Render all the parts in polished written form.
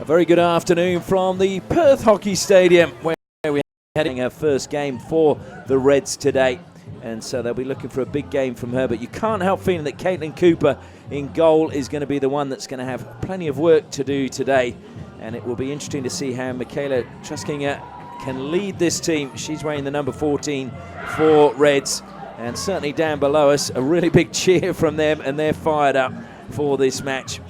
very good afternoon from the Perth Hockey Stadium, where we're heading our first game for the Reds today. And so they'll be looking for a big game from her. But you can't help feeling that Caitlin Cooper in goal is going to be the one that's going to have plenty of work to do today. And it will be interesting to see how Michaela Truskinger can lead this team. She's wearing the number 14 for Reds. And certainly down below us, a really big cheer from them, and they're fired up for this match.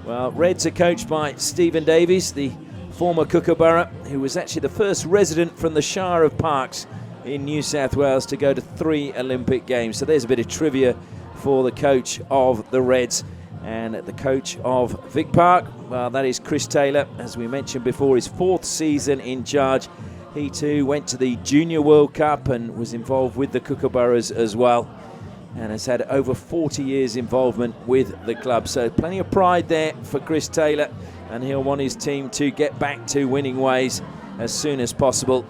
Well, Reds are coached by Stephen Davies, the former Kookaburra, who was actually the first resident from the Shire of Parks in New South Wales to go to 3 Olympic Games. So there's a bit of trivia for the coach of the Reds. And the coach of Vic Park, well, that is Chris Taylor. As we mentioned before, his 4th season in charge. He too went to the Junior World Cup and was involved with the Kookaburras as well, and has had over 40 years involvement with the club. So plenty of pride there for Chris Taylor, and he'll want his team to get back to winning ways as soon as possible.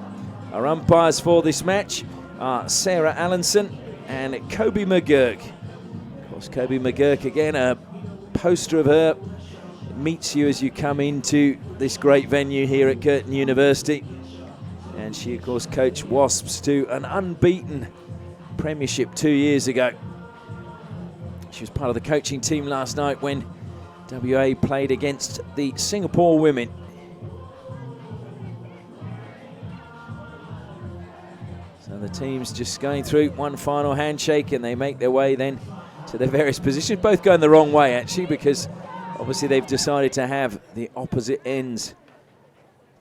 Our umpires for this match are Sarah Allenson and Kobe McGurk. Of course, Kobe McGurk, again, a poster of her, meets you as you come into this great venue here at Curtin University. And she, of course, coached Wasps to an unbeaten premiership 2 years ago. She was part of the coaching team last night when WA played against the Singapore women. So the team's just going through one final handshake, and they make their way then to their various positions. Both going the wrong way, actually, because obviously they've decided to have the opposite ends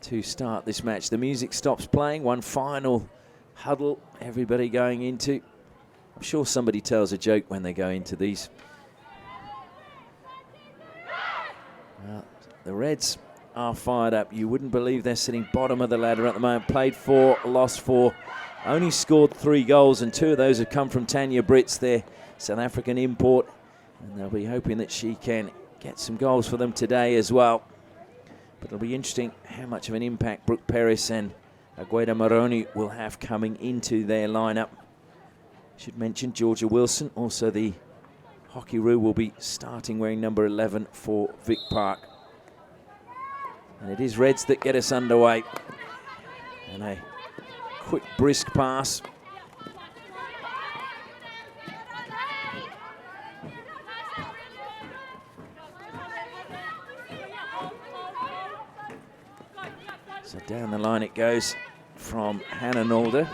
to start this match. The music stops playing, one final huddle, everybody going into. I'm sure somebody tells a joke when they go into these. Well, the Reds are fired up. You wouldn't believe they're sitting bottom of the ladder at the moment. Played 4, lost 4, only scored 3 goals, and 2 of those have come from Tanya Brits, their South African import. And they'll be hoping that she can get some goals for them today as well. But it'll be interesting how much of an impact Brooke Peris and Agueda Moroni will have coming into their lineup. Should mention Georgia Wilson, also the Hockey-Roo, will be starting wearing number 11 for Vic Park. And it is Reds that get us underway. And a quick, brisk pass. So down the line it goes from Hannah Nalder.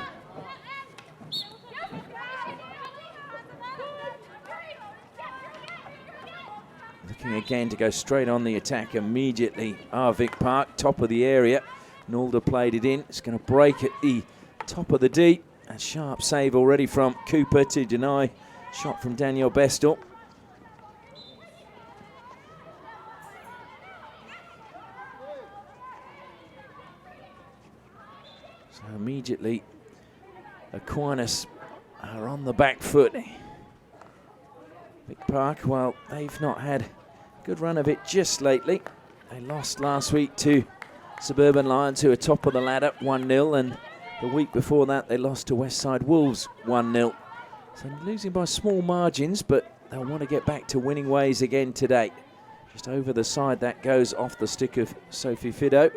Looking again to go straight on the attack immediately. Vic Park, top of the area. Nalder played it in. It's going to break at the top of the D. A sharp save already from Cooper to deny shot from Danielle Bestel. So immediately, Aquinas are on the back foot. Vic Park, well, they've not had a good run of it just lately. They lost last week to Suburban Lions, who are top of the ladder, 1-0, and the week before that they lost to Westside Wolves, 1-0. So losing by small margins, but they'll want to get back to winning ways again today. Just over the side, that goes off the stick of Sophie Fido.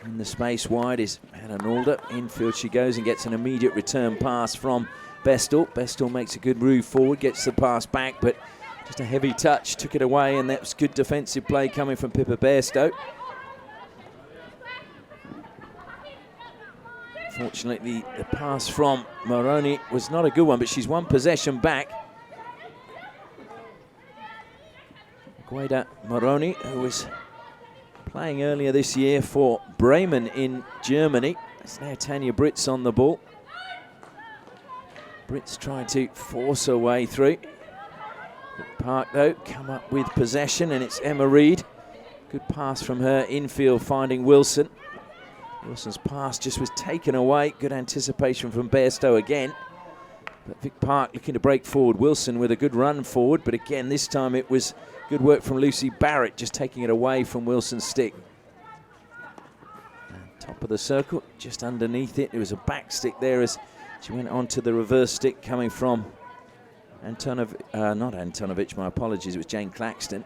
In the space wide is Hannah Nalder. Infield she goes and gets an immediate return pass from Bestel. Bestel makes a good move forward, gets the pass back, but just a heavy touch, took it away, and that was good defensive play coming from Pippa Bairstow. Fortunately, the pass from Moroni was not a good one, but she's one possession back. Agueda Moroni, who was playing earlier this year for Bremen in Germany. It's now Tanya Brits on the ball. Brits trying to force her way through. Park, though, come up with possession, and it's Emma Reid. Good pass from her infield, finding Wilson. Wilson's pass just was taken away. Good anticipation from Bairstow again. But Vic Park looking to break forward. Wilson with a good run forward, but again, this time it was good work from Lucy Barrett, just taking it away from Wilson's stick. And Top of the circle, just underneath it. There was a back stick there as she went on to the reverse stick coming from not Antonovic, my apologies, it was Jane Claxton.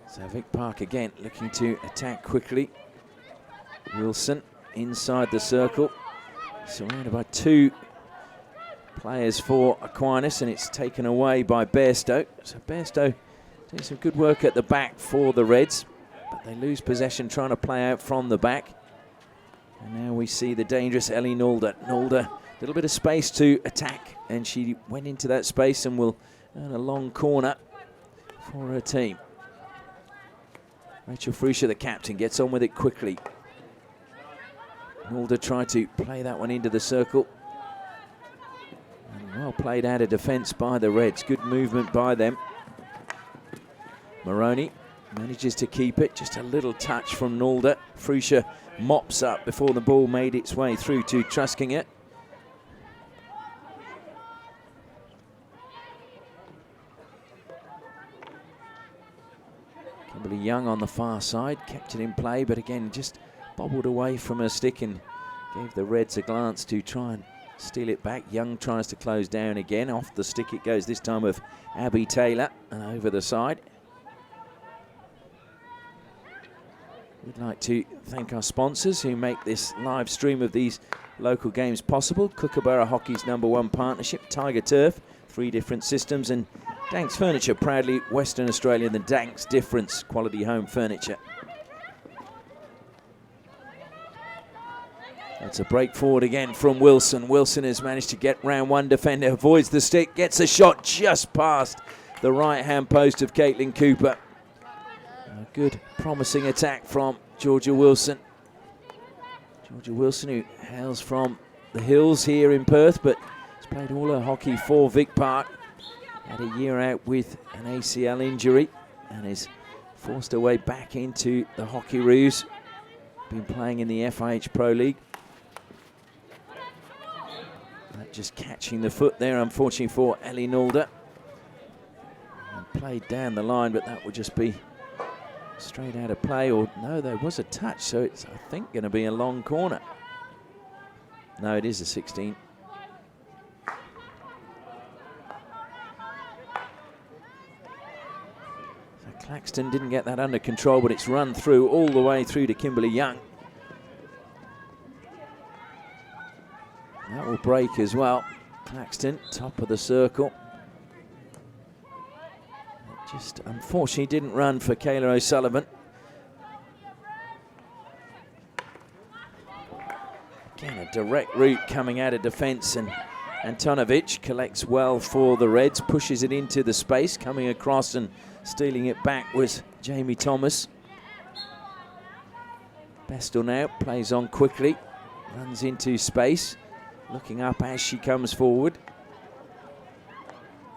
So Vic Park again looking to attack quickly. Wilson inside the circle, surrounded by two players for Aquinas, and it's taken away by Bairstow. So Bairstow doing some good work at the back for the Reds, but they lose possession trying to play out from the back. And now we see the dangerous Ellie Nalder. Nalder, a little bit of space to attack, and she went into that space and will earn a long corner for her team. Rachel Fruscia, the captain, gets on with it quickly. Nalder tried to play that one into the circle. And well played out of defence by the Reds. Good movement by them. Moroney manages to keep it. Just a little touch from Nalder. Fruscia mops up before the ball made its way through to Truskinger. Kimberly Young on the far side, kept it in play, but again just bobbled away from her stick and gave the Reds a glance to try and steal it back. Young tries to close down again. Off the stick it goes, this time with Abby Taylor, and over the side. We'd like to thank our sponsors who make this live stream of these local games possible. Kookaburra Hockey's #1 partnership, Tiger Turf, 3 different systems, and Danks Furniture, proudly Western Australian, the Danks Difference quality home furniture. It's a break forward again from Wilson. Wilson has managed to get round one defender, avoids the stick, gets a shot just past the right-hand post of Caitlin Cooper. A good, promising attack from Georgia Wilson. Georgia Wilson, who hails from the hills here in Perth, but has played all her hockey for Vic Park. Had a year out with an ACL injury and is forced her way back into the Hockeyroos. Been playing in the FIH Pro League. Just catching the foot there, unfortunately for Ellie Nalder. And played down the line, but that would just be straight out of play. Or no, there was a touch, so it's, I think, going to be a long corner. No, it is a 16. Claxton didn't get that under control, but it's run through all the way through to Kimberly Young. That will break as well. Claxton, top of the circle. It just unfortunately didn't run for Kayla O'Sullivan. Again, a direct route coming out of defence, and Antonovic collects well for the Reds, pushes it into the space, coming across and stealing it back was Jamie Thomas. Bestel now plays on quickly, runs into space, looking up as she comes forward.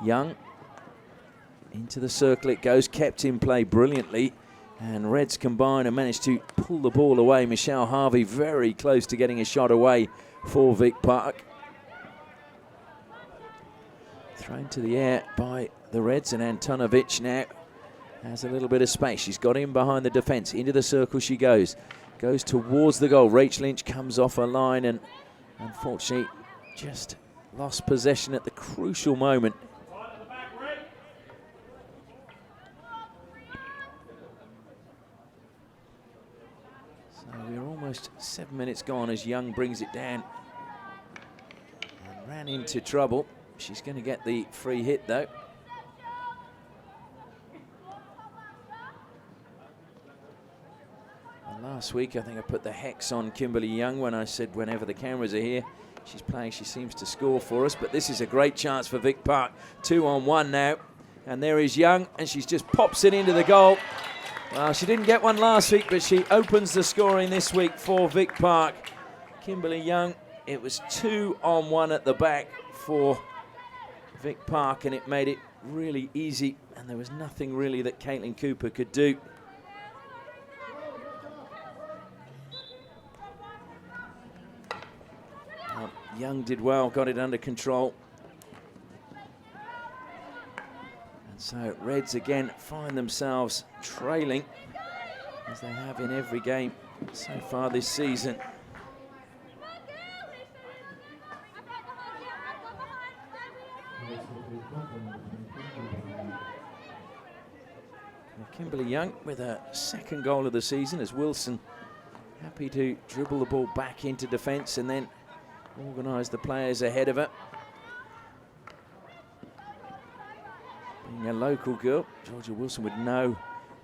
Young into the circle it goes, kept in play brilliantly, and Reds combine and managed to pull the ball away. Michelle Harvey very close to getting a shot away for Vic Park. Thrown to the air by the Reds, and Antonovic now has a little bit of space. She's got in behind the defence. Into the circle she goes. Goes towards the goal. Rach Lynch comes off her line and unfortunately just lost possession at the crucial moment. So we're almost 7 minutes gone as Young brings it down and ran into trouble. She's going to get the free hit though. Last week, I think I put the hex on Kimberly Young when I said whenever the cameras are here, she's playing, she seems to score for us. But this is a great chance for Vic Park. 2-on-1 now. And there is Young, and she just pops it into the goal. Well, she didn't get one last week, but she opens the scoring this week for Vic Park. Kimberly Young, it was 2-on-1 at the back for Vic Park, and it made it really easy. And there was nothing really that Caitlin Cooper could do. Young did well, got it under control. And So Reds again find themselves trailing, as they have in every game so far this season. Kimberly Young with her second goal of the season, as Wilson happy to dribble the ball back into defence and then organise the players ahead of her. Being a local girl, Georgia Wilson would know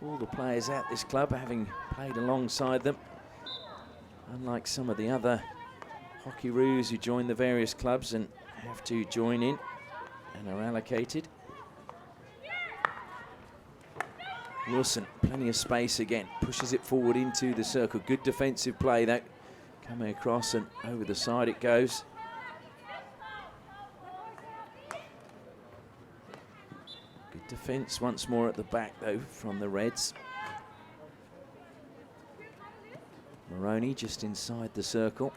all the players at this club, having played alongside them. Unlike some of the other hockey-roos who join the various clubs and have to join in and are allocated. Wilson, plenty of space again, pushes it forward into the circle. Good defensive play, that coming across and over the side it goes. Good defense once more at the back though from the Reds. Maroney just inside the circle.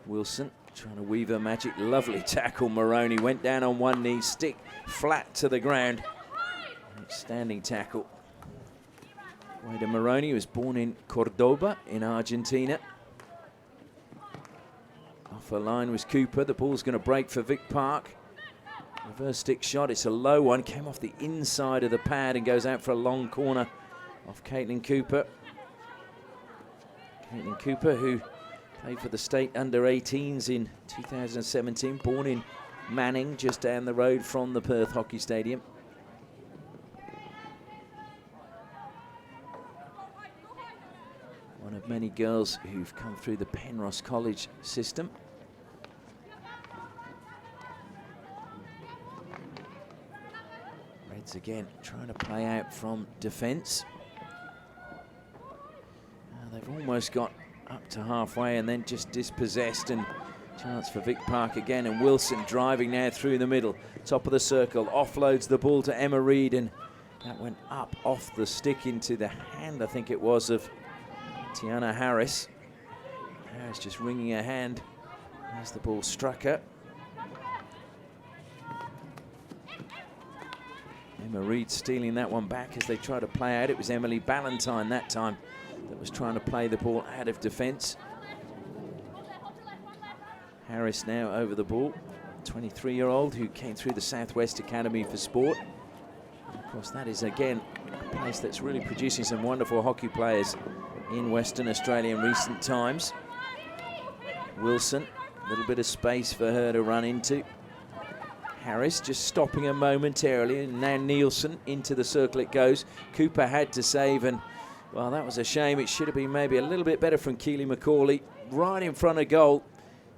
Wilson trying to weave her magic. Lovely tackle. Maroney went down on one knee, stick flat to the ground. Standing tackle. Guaida Maroney was born in Cordoba in Argentina. Off her line was Cooper. The ball's going to break for Vic Park. Reverse stick shot. It's a low one. Came off the inside of the pad and goes out for a long corner off Caitlin Cooper. Caitlin Cooper, who played for the state under-18s in 2017, born in Manning, just down the road from the Perth Hockey Stadium. One of many girls who've come through the Penrose College system. Reds again trying to play out from defence. They've almost got up to halfway and then just dispossessed, and chance for Vic Park again, and Wilson driving now through the middle, top of the circle, offloads the ball to Emma Reid, and that went up off the stick into the hand, I think it was, of Tiana Harris. Harris just wringing her hand as the ball struck her. Emma Reid stealing that one back as they try to play out. It was Emily Ballantyne that time that was trying to play the ball out of defence. Harris now over the ball, 23-year-old who came through the Southwest Academy for Sport. And of course, that is again a place that's really producing some wonderful hockey players in Western Australia in recent times. Wilson, a little bit of space for her to run into. Harris just stopping her momentarily, and now Nielsen into the circle it goes. Cooper had to save, and well, that was a shame. It should have been maybe a little bit better from Keely McCauley, right in front of goal,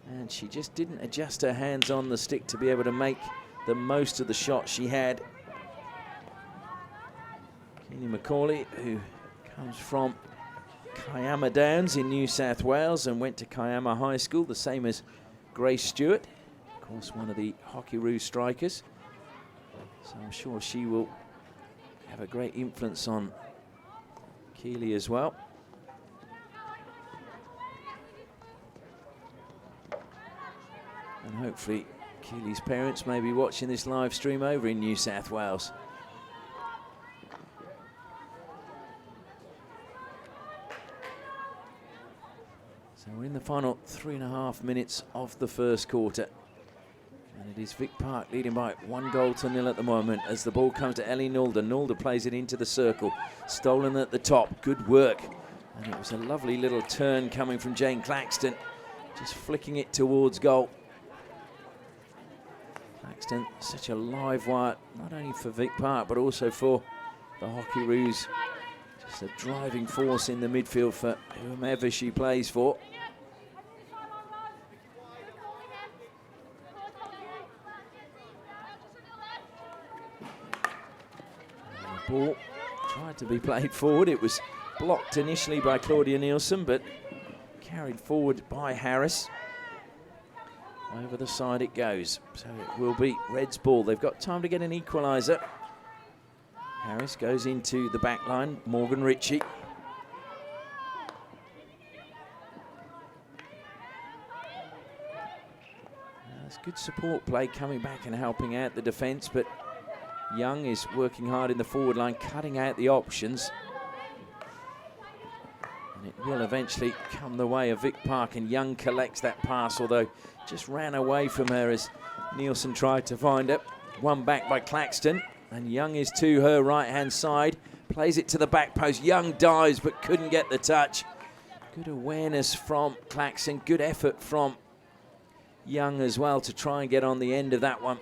and she just didn't adjust her hands on the stick to be able to make the most of the shot she had. Keely McCauley, who comes from Kiama Downs in New South Wales and went to Kiama High School, the same as Grace Stewart, of course one of the Hockey-Roo strikers. So I'm sure she will have a great influence on Keely as well. And hopefully Keely's parents may be watching this live stream over in New South Wales. So we're in the final 3.5 minutes of the first quarter. And it is Vic Park leading by 1-0 at the moment as the ball comes to Ellie Nulder. Nulder plays it into the circle. Stolen at the top. Good work. And it was a lovely little turn coming from Jane Claxton. Just flicking it towards goal. Claxton, such a live wire, not only for Vic Park, but also for the Hockey-Roos. Just a driving force in the midfield for whomever she plays for. Ball tried to be played forward. It was blocked initially by Claudia Nielsen, but carried forward by Harris. Over the side it goes. So it will be Reds' ball. They've got time to get an equaliser. Harris goes into the back line. Morgan Ritchie. There's good support play coming back and helping out the defence, but Young is working hard in the forward line, cutting out the options. And it will eventually come the way of Vic Park, and Young collects that pass, although just ran away from her as Nielsen tried to find it. One back by Claxton, and Young is to her right-hand side. Plays it to the back post. Young dives but couldn't get the touch. Good awareness from Claxton. Good effort from Young as well to try and get on the end of that one.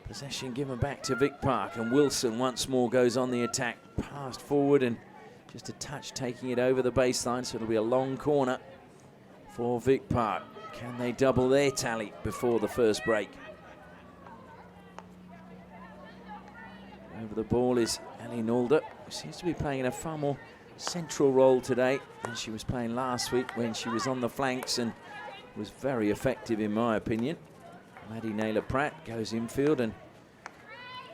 Possession given back to Vic Park, and Wilson once more goes on the attack. Passed forward and just a touch taking it over the baseline, so it'll be a long corner for Vic Park. Can they double their tally before the first break? Over the ball is Ellie Nalder, who seems to be playing in a far more central role today than she was playing last week when she was on the flanks, and was very effective in my opinion. Maddie Naylor-Pratt goes infield, and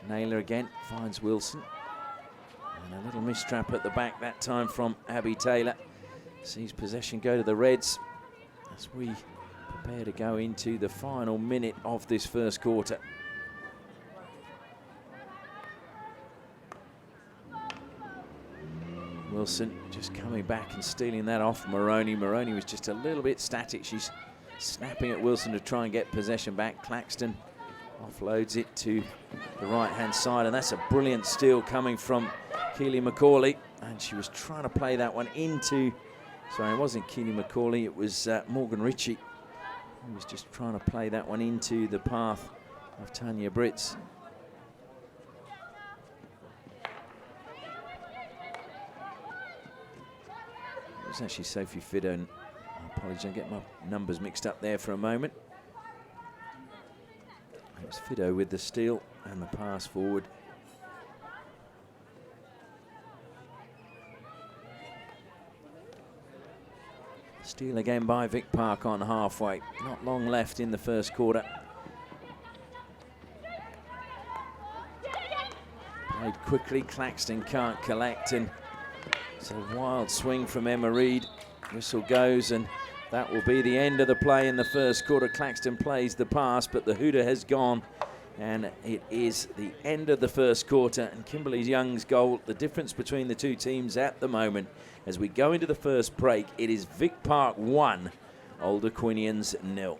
Naylor again finds Wilson. And a little mistrap at the back that time from Abby Taylor. Sees possession go to the Reds as we prepare to go into the final minute of this first quarter. Wilson just coming back and stealing that off Moroney. Moroney was just a little bit static. She's snapping at Wilson to try and get possession back. Claxton offloads it to the right-hand side, and that's a brilliant steal coming from Keely McCauley. And she was trying to play that one into, sorry, it wasn't Keely McCauley, it was Morgan Ritchie, who was just trying to play that one into the path of Tanya Britz. It was actually Sophie Fido. I apologize, I get my numbers mixed up there for a moment. It was Fido with the steal and the pass forward. Steal again by Vic Park on halfway. Not long left in the first quarter. Played quickly, Claxton can't collect, and it's a wild swing from Emma Reid. Whistle goes, and that will be the end of the play in the first quarter. Claxton plays the pass, but the hooter has gone, and it is the end of the first quarter. And Kimberly Young's goal, the difference between the two teams at the moment. As we go into the first break, it is Vic Park 1, Old Aquinians 0.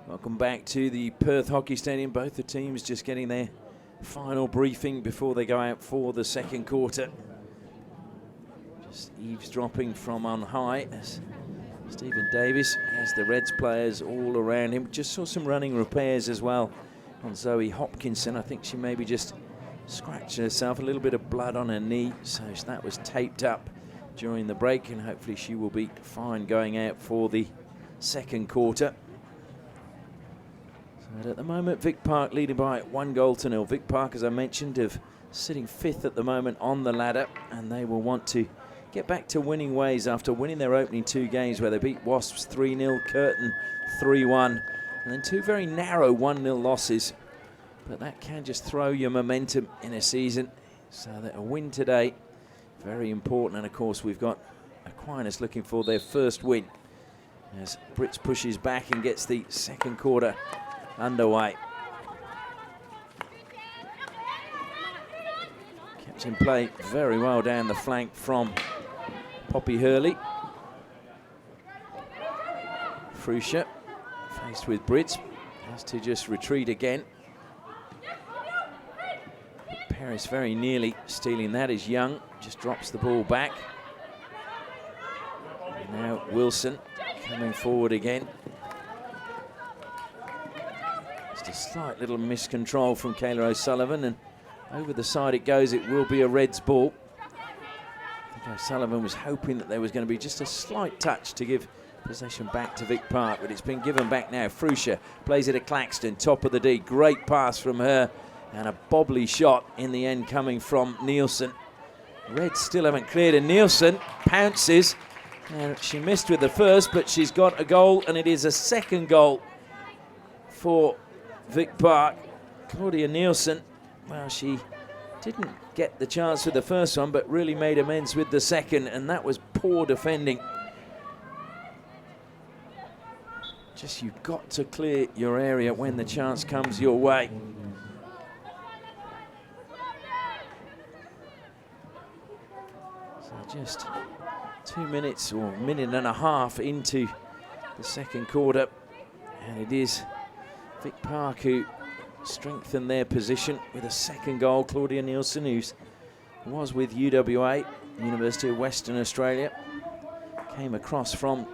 Welcome back to the Perth Hockey Stadium. Both the teams just getting their final briefing before they go out for the second quarter. Just eavesdropping from on high as Stephen Davis has the Reds players all around him. Just saw some running repairs as well on Zoe Hopkinson. I think she maybe just scratched herself, a little bit of blood on her knee, so that was taped up during the break, and hopefully she will be fine going out for the second quarter. But at the moment, Vic Park leading by 1-0. Vic Park, as I mentioned, of sitting 5th at the moment on the ladder, and they will want to get back to winning ways after winning their opening 2 games, where they beat Wasps 3-0, Curtin 3-1, and then 2 very narrow 1-0 losses. But that can just throw your momentum in a season, so that a win today, very important. And of course, we've got Aquinas looking for their first win as Brits pushes back and gets the second quarter underway. Kept in play very well down the flank from Poppy Hurley. Fruscia faced with Brits, has to just retreat again. Paris very nearly stealing that as Young just drops the ball back. And now Wilson coming forward again. Just a slight little miscontrol from Kayla O'Sullivan, and over the side it goes. It will be a Reds ball. I think O'Sullivan was hoping that there was going to be just a slight touch to give possession back to Vic Park, but it's been given back now. Fruscia plays it at Claxton, top of the D. Great pass from her, and a bobbly shot in the end coming from Nielsen. Reds still haven't cleared, and Nielsen pounces. And she missed with the first, but she's got a goal, and it is a second goal for Vic Park. Claudia Nielsen, well, she didn't get the chance with the first one, but really made amends with the second, and that was poor defending. Just, you've got to clear your area when the chance comes your way. So just 2 minutes or minute and a half into the second quarter, and it is Vic Park who strengthened their position with a second goal. Claudia Nielsen, who was with UWA, University of Western Australia, came across from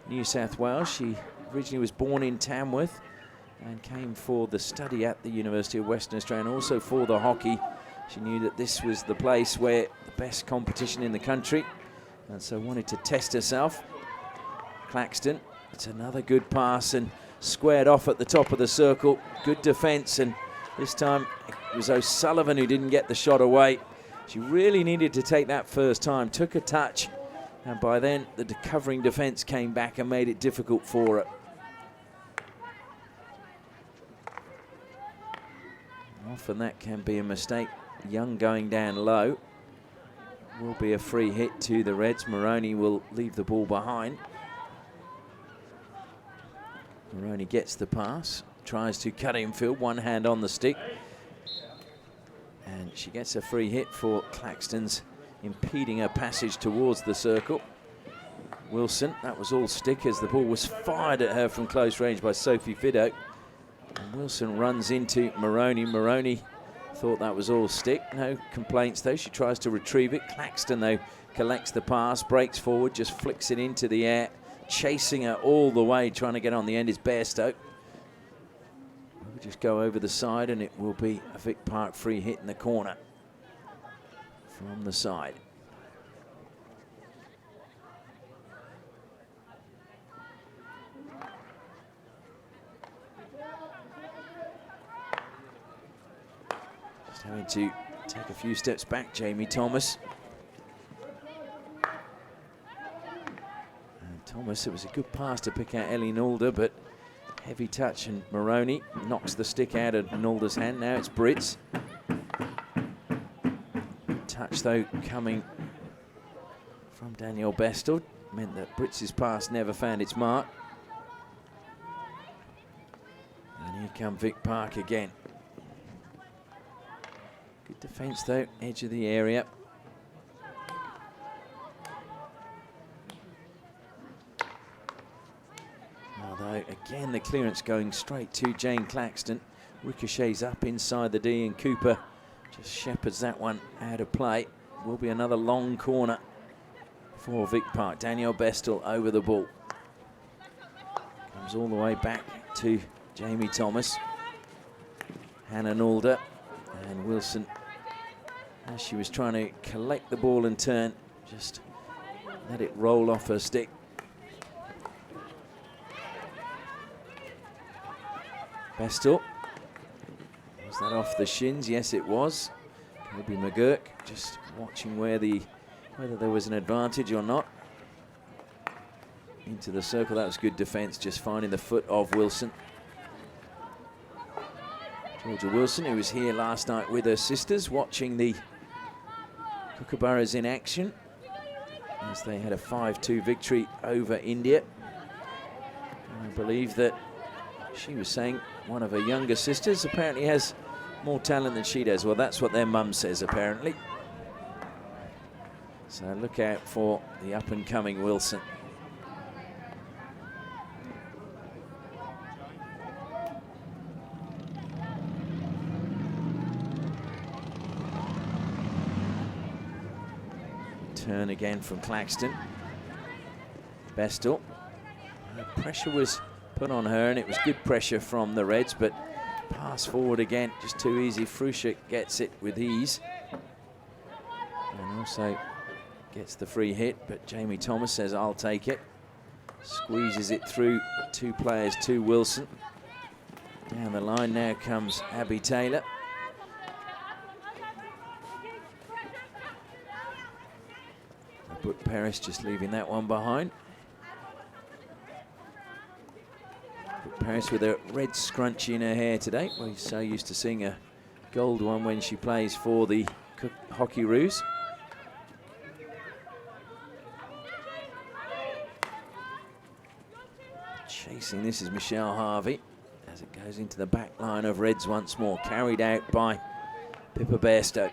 New South Wales. She originally was born in Tamworth and came for the study at the University of Western Australia, and also for the hockey. She knew that this was the place where the best competition in the country, and so wanted to test herself. Claxton, it's another good pass and squared off at the top of the circle. Good defence, and this time it was O'Sullivan who didn't get the shot away. She really needed to take that first time, took a touch, and by then the covering defence came back and made it difficult for her. Often that can be a mistake. Young going down low. Will be a free hit to the Reds. Moroney will leave the ball behind. Moroney gets the pass, tries to cut infield, one hand on the stick. And she gets a free hit for Claxton's impeding her passage towards the circle. Wilson, that was all stick as the ball was fired at her from close range by Sophie Fido. And Wilson runs into Moroney. Moroney thought that was all stick. No complaints though. She tries to retrieve it. Claxton though collects the pass, breaks forward, just flicks it into the air. Chasing her all the way, trying to get on the end is Bairstow. We'll just go over the side, and it will be a Vic Park free hit in the corner from the side. Just having to take a few steps back, Jamie Thomas. Thomas, it was a good pass to pick out Ellie Nalder, but heavy touch, and Moroney knocks the stick out of Nalder's hand. Now it's Brits. Touch though coming from Danielle Bestel meant that Brits' pass never found its mark. And here come Vic Park again. Good defence though, edge of the area. Although again the clearance going straight to Jane Claxton. Ricochets up inside the D, and Cooper just shepherds that one out of play. Will be another long corner for Vic Park. Danielle Bestel over the ball. Comes all the way back to Jamie Thomas. Hannah Nalder, and Wilson, as she was trying to collect the ball and turn, just let it roll off her stick. Bestel, was that off the shins? Yes, it was. Maybe McGurk just watching whether there was an advantage or not. Into the circle, that was good defence, just finding the foot of Wilson. Georgia Wilson, who was here last night with her sisters, watching the Kookaburras in action as they had a 5-2 victory over India. And I believe that she was saying one of her younger sisters apparently has more talent than she does. Well, that's what their mum says, apparently. So look out for the up-and-coming Wilson. Turn again from Claxton. Bestel. Pressure was put on her, and it was good pressure from the Reds, but pass forward again, just too easy. Fruscia gets it with ease. And also gets the free hit, but Jamie Thomas says, I'll take it. Squeezes it through two players to Wilson. Down the line now comes Abby Taylor. Brooke Paris just leaving that one behind. Brooke Paris with a red scrunchie in her hair today. We're so used to seeing a gold one when she plays for the Hockeyroos. Chasing this is Michelle Harvey as it goes into the back line of Reds once more. Carried out by Pippa Bairstow.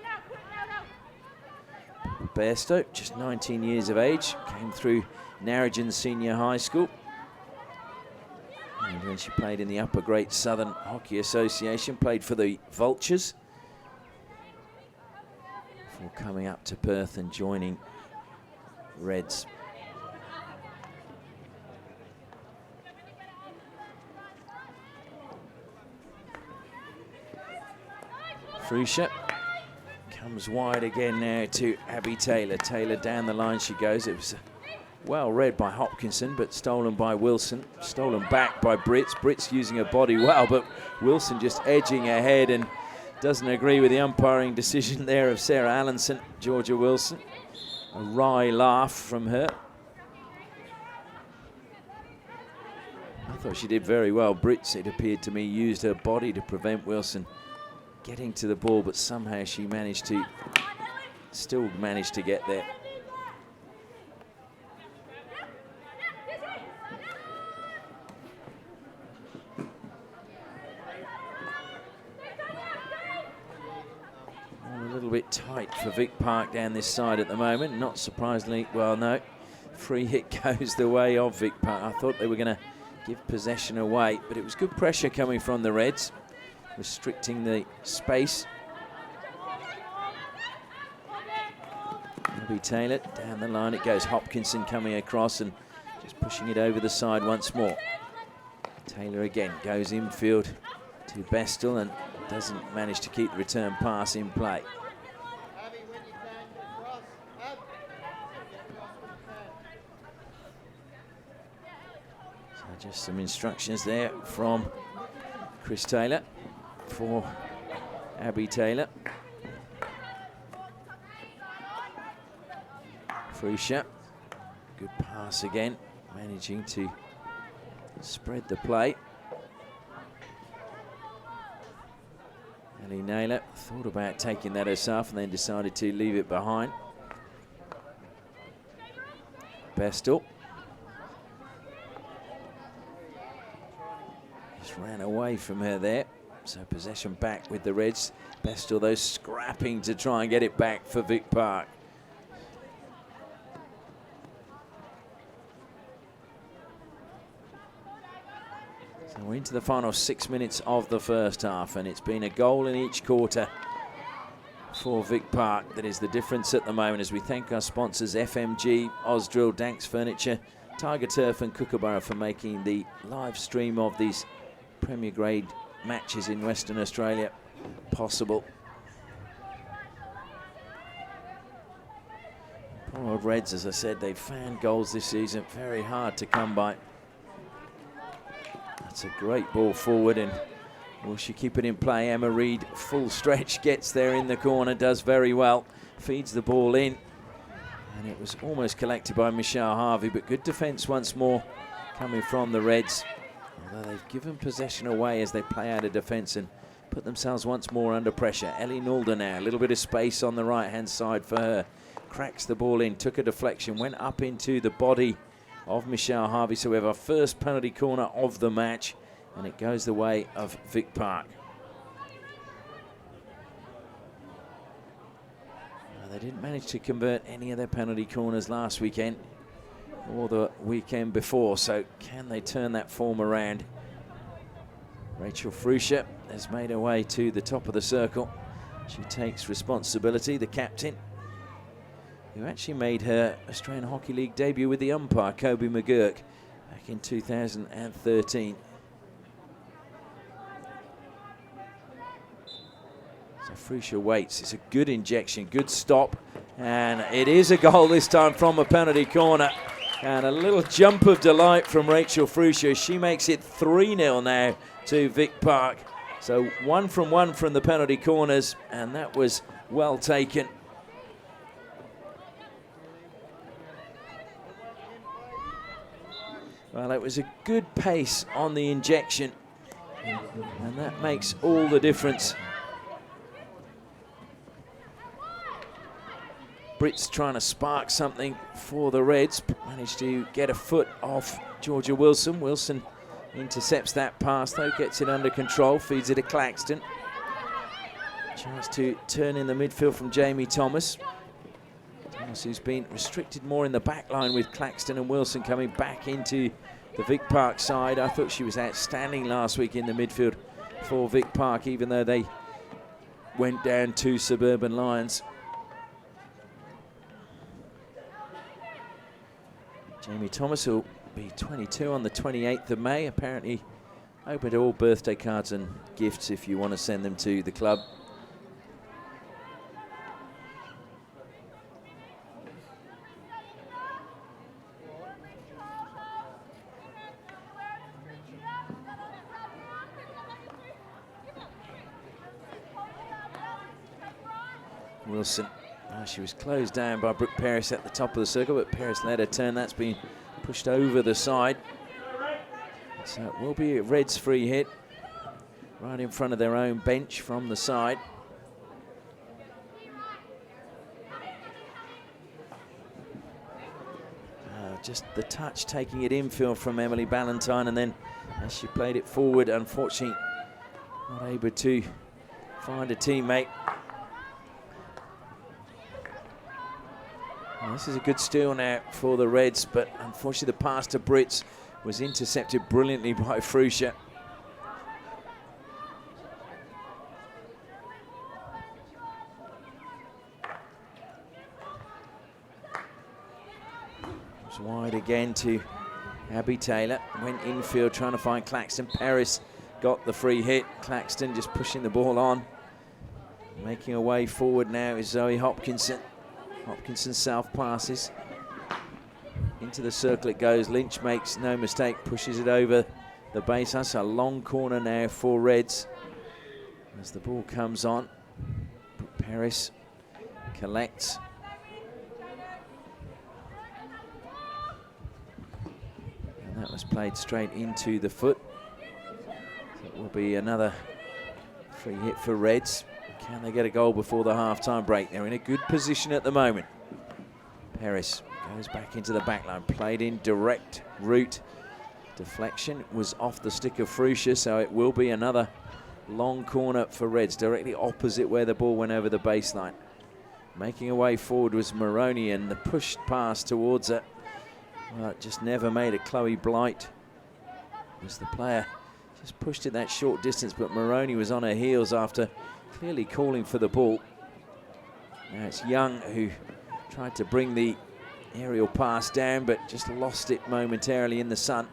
Bairstow, just 19 years of age, came through Narrogin Senior High School. And when she played in the Upper Great Southern Hockey Association, played for the Vultures before coming up to Perth and joining Reds. Fruscia comes wide again now to Abby Taylor. Taylor down the line she goes. It was well read by Hopkinson, but stolen by Wilson. Stolen back by Brits. Brits using her body well, but Wilson just edging ahead and doesn't agree with the umpiring decision there of Sarah Allenson, Georgia Wilson. A wry laugh from her. I thought she did very well. Brits, it appeared to me, used her body to prevent Wilson getting to the ball, but somehow she still managed to get there. A little bit tight for Vic Park down this side at the moment. Not surprisingly, well, no. Free hit goes the way of Vic Park. I thought they were going to give possession away, but it was good pressure coming from the Reds, restricting the space. Abby Taylor down the line it goes. Hopkinson coming across and just pushing it over the side once more. Taylor again goes infield to Bestel and doesn't manage to keep the return pass in play. So just some instructions there from Chris Taylor for Abby Taylor. Fruscia, good pass again, managing to spread the play. Ellie Naylor thought about taking that herself and then decided to leave it behind. Bestel. Just ran away from her there. So possession back with the Reds. Bestel, though, scrapping to try and get it back for Vic Park. So we're into the final 6 minutes of the first half, and it's been a goal in each quarter for Vic Park. That is the difference at the moment, as we thank our sponsors FMG, Osdrill, Danks Furniture, Tiger Turf and Kookaburra for making the live stream of these Premier Grade matches in Western Australia possible. Poor old Reds, as I said, they've found goals this season very hard to come by. That's a great ball forward, and will she keep it in play? Emma Reid, full stretch, gets there in the corner, does very well, feeds the ball in, and it was almost collected by Michelle Harvey, but good defence once more coming from the Reds. Although they've given possession away as they play out of defence and put themselves once more under pressure. Ellie Nulder now, a little bit of space on the right-hand side for her. Cracks the ball in, took a deflection, went up into the body of Michelle Harvey. So we have our first penalty corner of the match, and it goes the way of Vic Park. They didn't manage to convert any of their penalty corners last weekend or the weekend before, so can they turn that form around? Rachel Fruscia has made her way to the top of the circle. She takes responsibility, the captain, who actually made her Australian Hockey League debut with the umpire, Kobe McGurk, back in 2013. So Fruscia waits. It's a good injection, good stop, and it is a goal this time from a penalty corner. And a little jump of delight from Rachel Fruscia. She makes it 3-0 now to Vic Park. So 1 from the penalty corners, and that was well taken. Well, it was a good pace on the injection, and that makes all the difference. Brits trying to spark something for the Reds, managed to get a foot off Georgia Wilson. Wilson intercepts that pass though, gets it under control, feeds it to Claxton. Chance to turn in the midfield from Jamie Thomas. Thomas, who's been restricted more in the back line with Claxton and Wilson coming back into the Vic Park side. I thought she was outstanding last week in the midfield for Vic Park, even though they went down to Suburban Lions. Jamie Thomas will be 22 on the 28th of May. Apparently open to all birthday cards and gifts if you want to send them to the club. Wilson. She was closed down by Brooke Paris at the top of the circle, but Paris led her turn. That's been pushed over the side. So it will be a Reds free hit right in front of their own bench from the side. Just the touch taking it infield from Emily Ballantyne, and then as she played it forward, unfortunately not able to find a teammate. Well, this is a good steal now for the Reds, but unfortunately the pass to Brits was intercepted brilliantly by Fruscia. It's wide again to Abby Taylor. Went infield trying to find Claxton. Paris got the free hit. Claxton just pushing the ball on. Making her way forward now is Zoe Hopkinson. Hopkinson south passes. Into the circle it goes. Lynch makes no mistake, pushes it over the base. That's a long corner now for Reds. As the ball comes on, Paris collects. And that was played straight into the foot. So it will be another free hit for Reds. Can they get a goal before the half-time break? They're in a good position at the moment. Paris goes back into the back line, played in direct route. Deflection was off the stick of Fruscia, so it will be another long corner for Reds, directly opposite where the ball went over the baseline. Making her way forward was Maroney, and the pushed pass towards it, well, it just never made it. Chloe Blight was the player. Just pushed it that short distance, but Maroney was on her heels after clearly calling for the ball. Now it's Young who tried to bring the aerial pass down, but just lost it momentarily in the sun.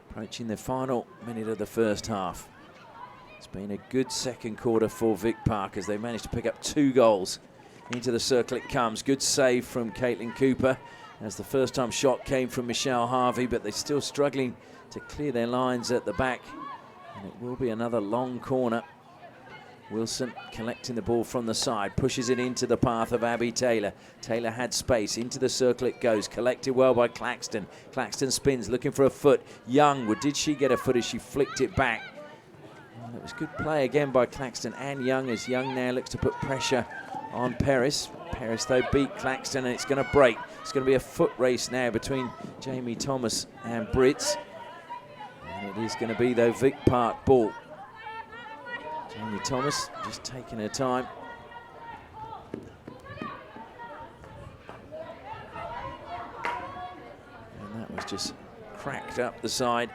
Approaching the final minute of the first half. It's been a good second quarter for Vic Park as they managed to pick up 2 goals. Into the circle it comes. Good save from Caitlin Cooper as the first time shot came from Michelle Harvey, but they're still struggling to clear their lines at the back. And it will be another long corner. Wilson collecting the ball from the side, pushes it into the path of Abby Taylor. Taylor had space, into the circle it goes, collected well by Claxton. Claxton spins, looking for a foot. Young, did she get a foot as she flicked it back? Well, it was good play again by Claxton and Young, as Young now looks to put pressure on Paris. Paris though beat Claxton, and it's going to break. It's going to be a foot race now between Jamie Thomas and Brits. And it is going to be, though, Vic Park ball. Jamie Thomas just taking her time. And that was just cracked up the side.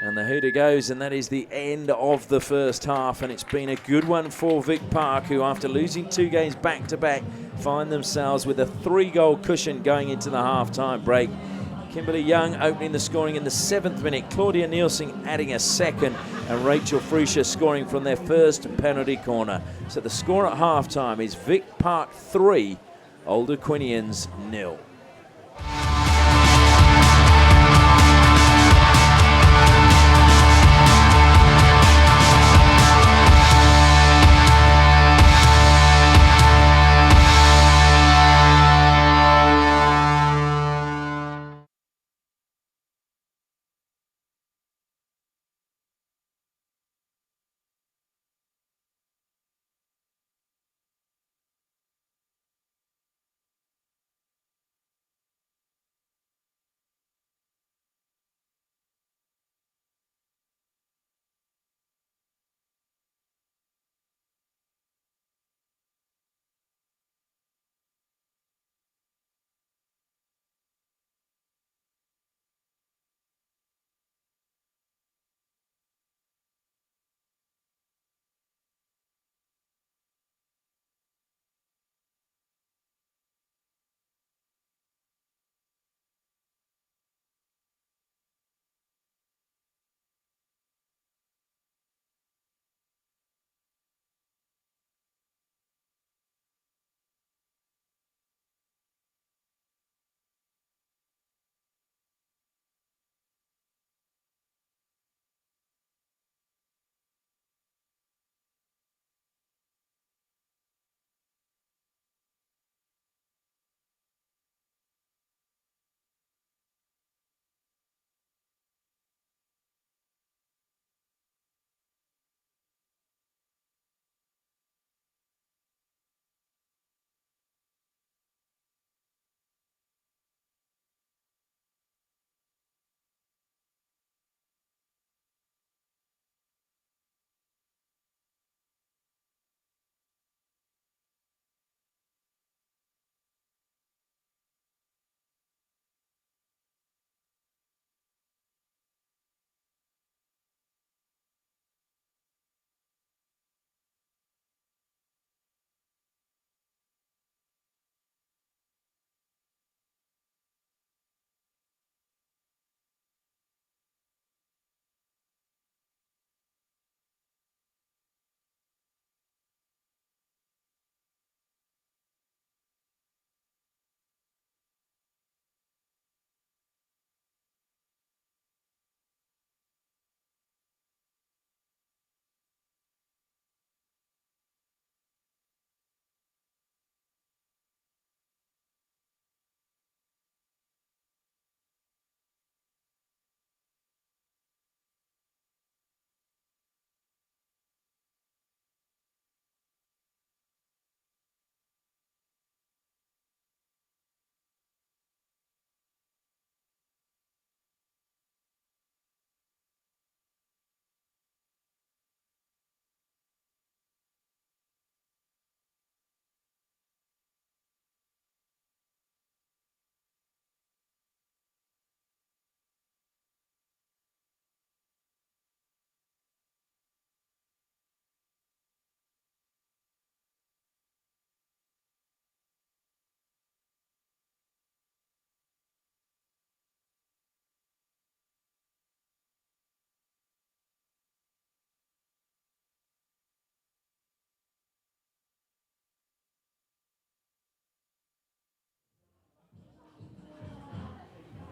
And the hooter goes, and that is the end of the first half. And it's been a good one for Vic Park, who, after losing 2 games back-to-back, find themselves with a 3-goal cushion going into the half-time break. Kimberly Young opening the scoring in the 7th minute. Claudia Nielsen adding a 2nd, and Rachel Fruscia scoring from their first penalty corner. So the score at half-time is Vic Park 3, Old Aquinians 0.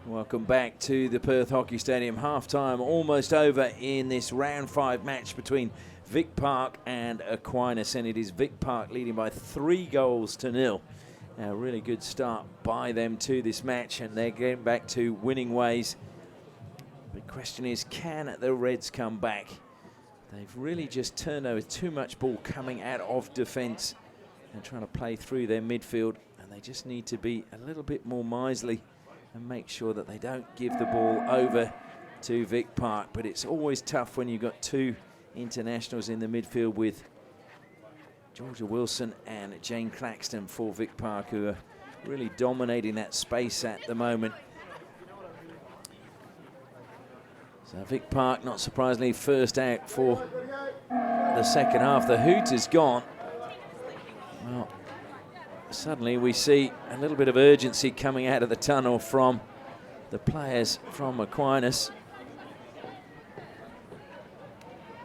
Welcome back to the Perth Hockey Stadium. Half-time almost over in this round 5 match between Vic Park and Aquinas, and it is Vic Park leading by 3-0. A really good start by them to this match, and they're getting back to winning ways. The question is, can the Reds come back? They've really just turned over too much ball coming out of defence and trying to play through their midfield, and they just need to be a little bit more miserly and make sure that they don't give the ball over to Vic Park. But it's always tough when you've got two internationals in the midfield with Georgia Wilson and Jane Claxton for Vic Park, who are really dominating that space at the moment. So Vic Park, not surprisingly, first out for the second half. The hoot is gone. Well, suddenly we see a little bit of urgency coming out of the tunnel from the players from Aquinas.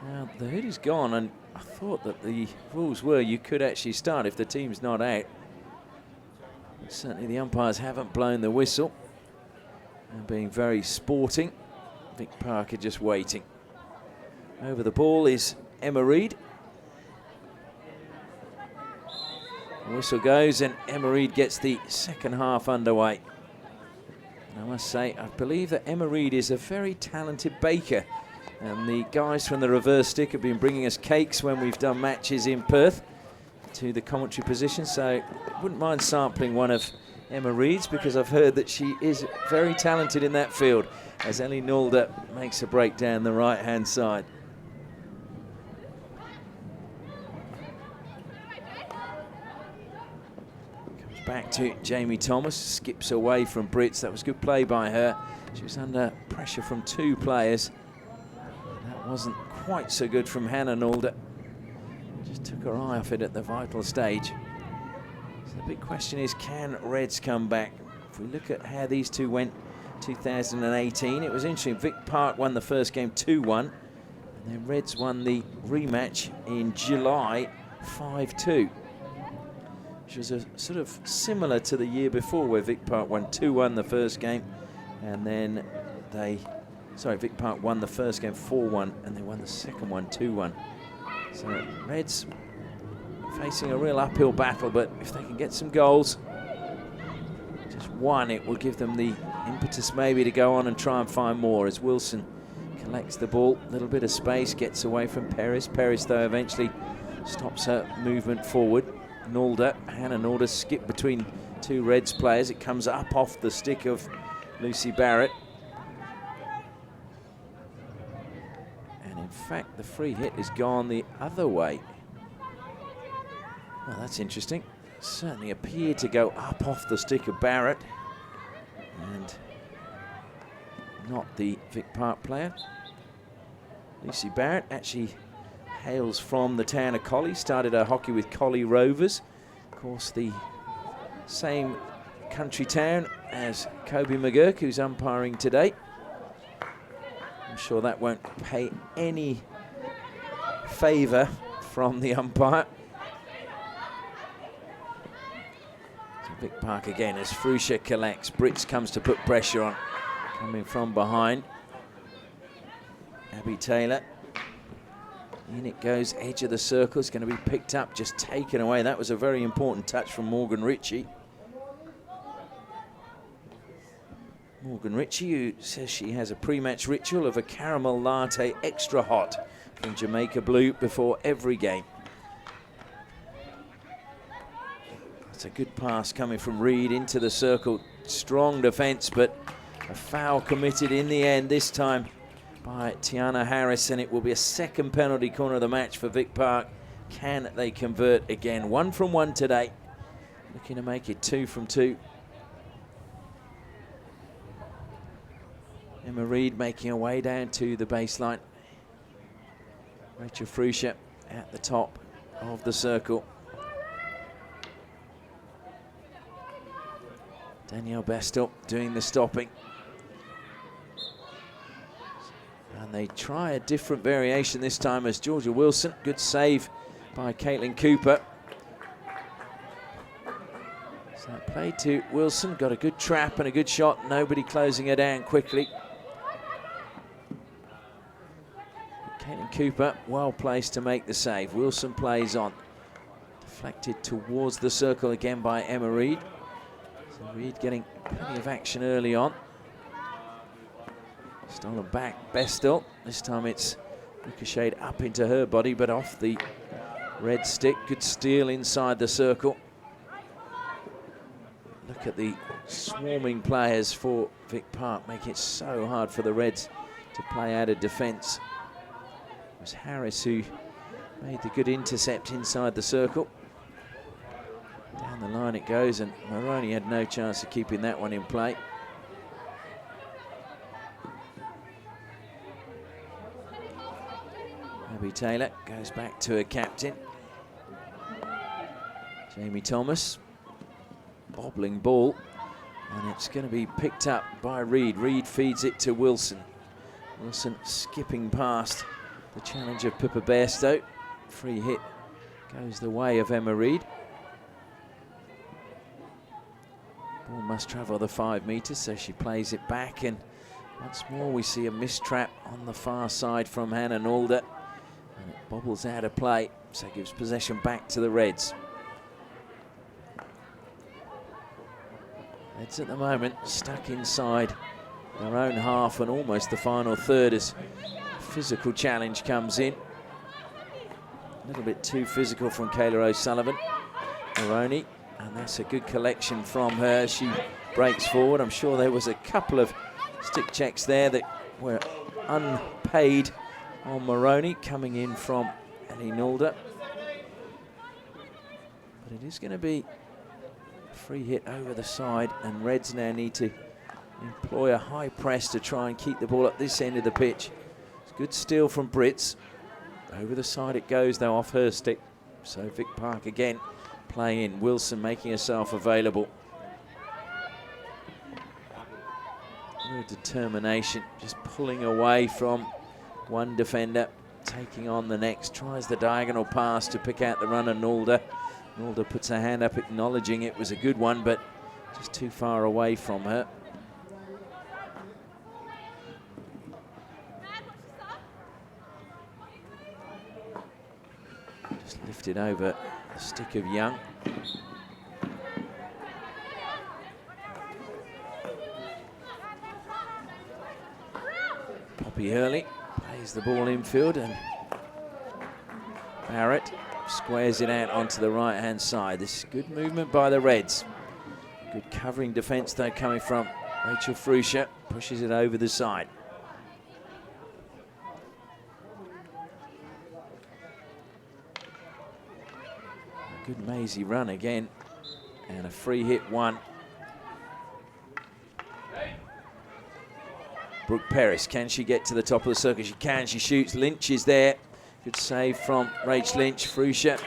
Now, the hood is gone, and I thought that the rules were you could actually start if the team's not out. But certainly the umpires haven't blown the whistle and being very sporting. Vic Park are just waiting. Over the ball is Emma Reid. The whistle goes and Emma Reid gets the second half underway. And I must say, I believe that Emma Reid is a very talented baker. And the guys from the reverse stick have been bringing us cakes when we've done matches in Perth to the commentary position. So I wouldn't mind sampling one of Emma Reid's, because I've heard that she is very talented in that field, as Ellie Nulda makes a break down the right-hand side. Comes back to Jamie Thomas, skips away from Brits. That was good play by her. She was under pressure from two players. That wasn't quite so good from Hannah Nulda. Just took her eye off it at the vital stage. So the big question is, can Reds come back? If we look at how these two went 2018, it was interesting. Vic Park won the first game 2-1, and then Reds won the rematch in July 5-2, which was a sort of similar to the year before, where Vic Park won 2-1 the first game, and then Vic Park won the first game 4-1, and they won the second one 2-1. So Reds facing a real uphill battle, but if they can get some goals, just one, it will give them the impetus maybe to go on and try and find more, as Wilson collects the ball, a little bit of space, gets away from Peris. Peris, though, eventually stops her movement forward. Hannah Nulda skip between two Reds players. It comes up off the stick of Lucy Barrett. And in fact, the free hit has gone the other way. Well, that's interesting. Certainly appeared to go up off the stick of Barrett, and not the Vic Park player. Lucy Barrett actually hails from the town of Collie, started her hockey with Collie Rovers. Of course, the same country town as Kobe McGurk, who's umpiring today. I'm sure that won't pay any favour from the umpire. Vic Park again as Fruscia collects. Brits comes to put pressure on. Coming from behind. Abby Taylor. In it goes, edge of the circle. It's going to be picked up, just taken away. That was a very important touch from Morgan Ritchie. Morgan Ritchie, who says she has a pre-match ritual of a caramel latte extra hot from Jamaica Blue before every game. It's a good pass coming from Reid into the circle. Strong defence, but a foul committed in the end, this time by Tiana Harris, and it will be a second penalty corner of the match for Vic Park. Can they convert again? 1 from 1 today. Looking to make it 2 from 2. Emma Reid making her way down to the baseline. Rachel Fruscia at the top of the circle. Danielle Bestel doing the stopping. And they try a different variation this time as Georgia Wilson. Good save by Caitlin Cooper. So play to Wilson. Got a good trap and a good shot. Nobody closing her down quickly. Caitlin Cooper well placed to make the save. Wilson plays on. Deflected towards the circle again by Emma Reid. So Reid getting plenty of action early on. Stolen back, Bestel. This time it's Ricocheted up into her body, but off the red stick. Good steal inside the circle. Look at the swarming players for Vic Park, making it so hard for the Reds to play out of defence. It was Harris who made the good intercept inside the circle. Down the line it goes, and Moroney had no chance of keeping that one in play. Abby Taylor goes back to her captain. Jamie Thomas. Bobbling ball, and it's going to be picked up by Reed. Reed feeds it to Wilson. Wilson skipping past the challenge of Pippa Bairstow. Free hit goes the way of Emma Reed. Ball must travel the 5 metres, so she plays it back, and once more we see a mistrap on the far side from Hannah Nalder, and it bobbles out of play, so gives possession back to the Reds. Reds at the moment stuck inside their own half and almost the final third as physical challenge comes in. A little bit too physical from Kayla O'Sullivan. Moroney, and that's a good collection from her. She breaks forward. I'm sure there was a couple of stick checks there that were unpaid on Moroney coming in from Ellie Nalder. But it is going to be free hit over the side, and Reds now need to employ a high press to try and keep the ball at this end of the pitch. It's a good steal from Brits. Over the side it goes, though, off her stick. So Vic Park again playing in. Wilson making herself available. Real determination, just pulling away from one defender, taking on the next. Tries the diagonal pass to pick out the runner, Nalder. Nalder puts her hand up acknowledging it was a good one, but just too far away from her. Just lifted over the stick of Young. Poppy Hurley plays the ball infield, and Barrett squares it out onto the right-hand side. This is good movement by the Reds. Good covering defence, though, coming from Rachel Fruscia. Pushes it over the side. A good Maisie run again. And a free hit one. Brooke Perris, can she get to the top of the circle? She can, she shoots. Lynch is there. Good save from Rach Lynch, Fruscia.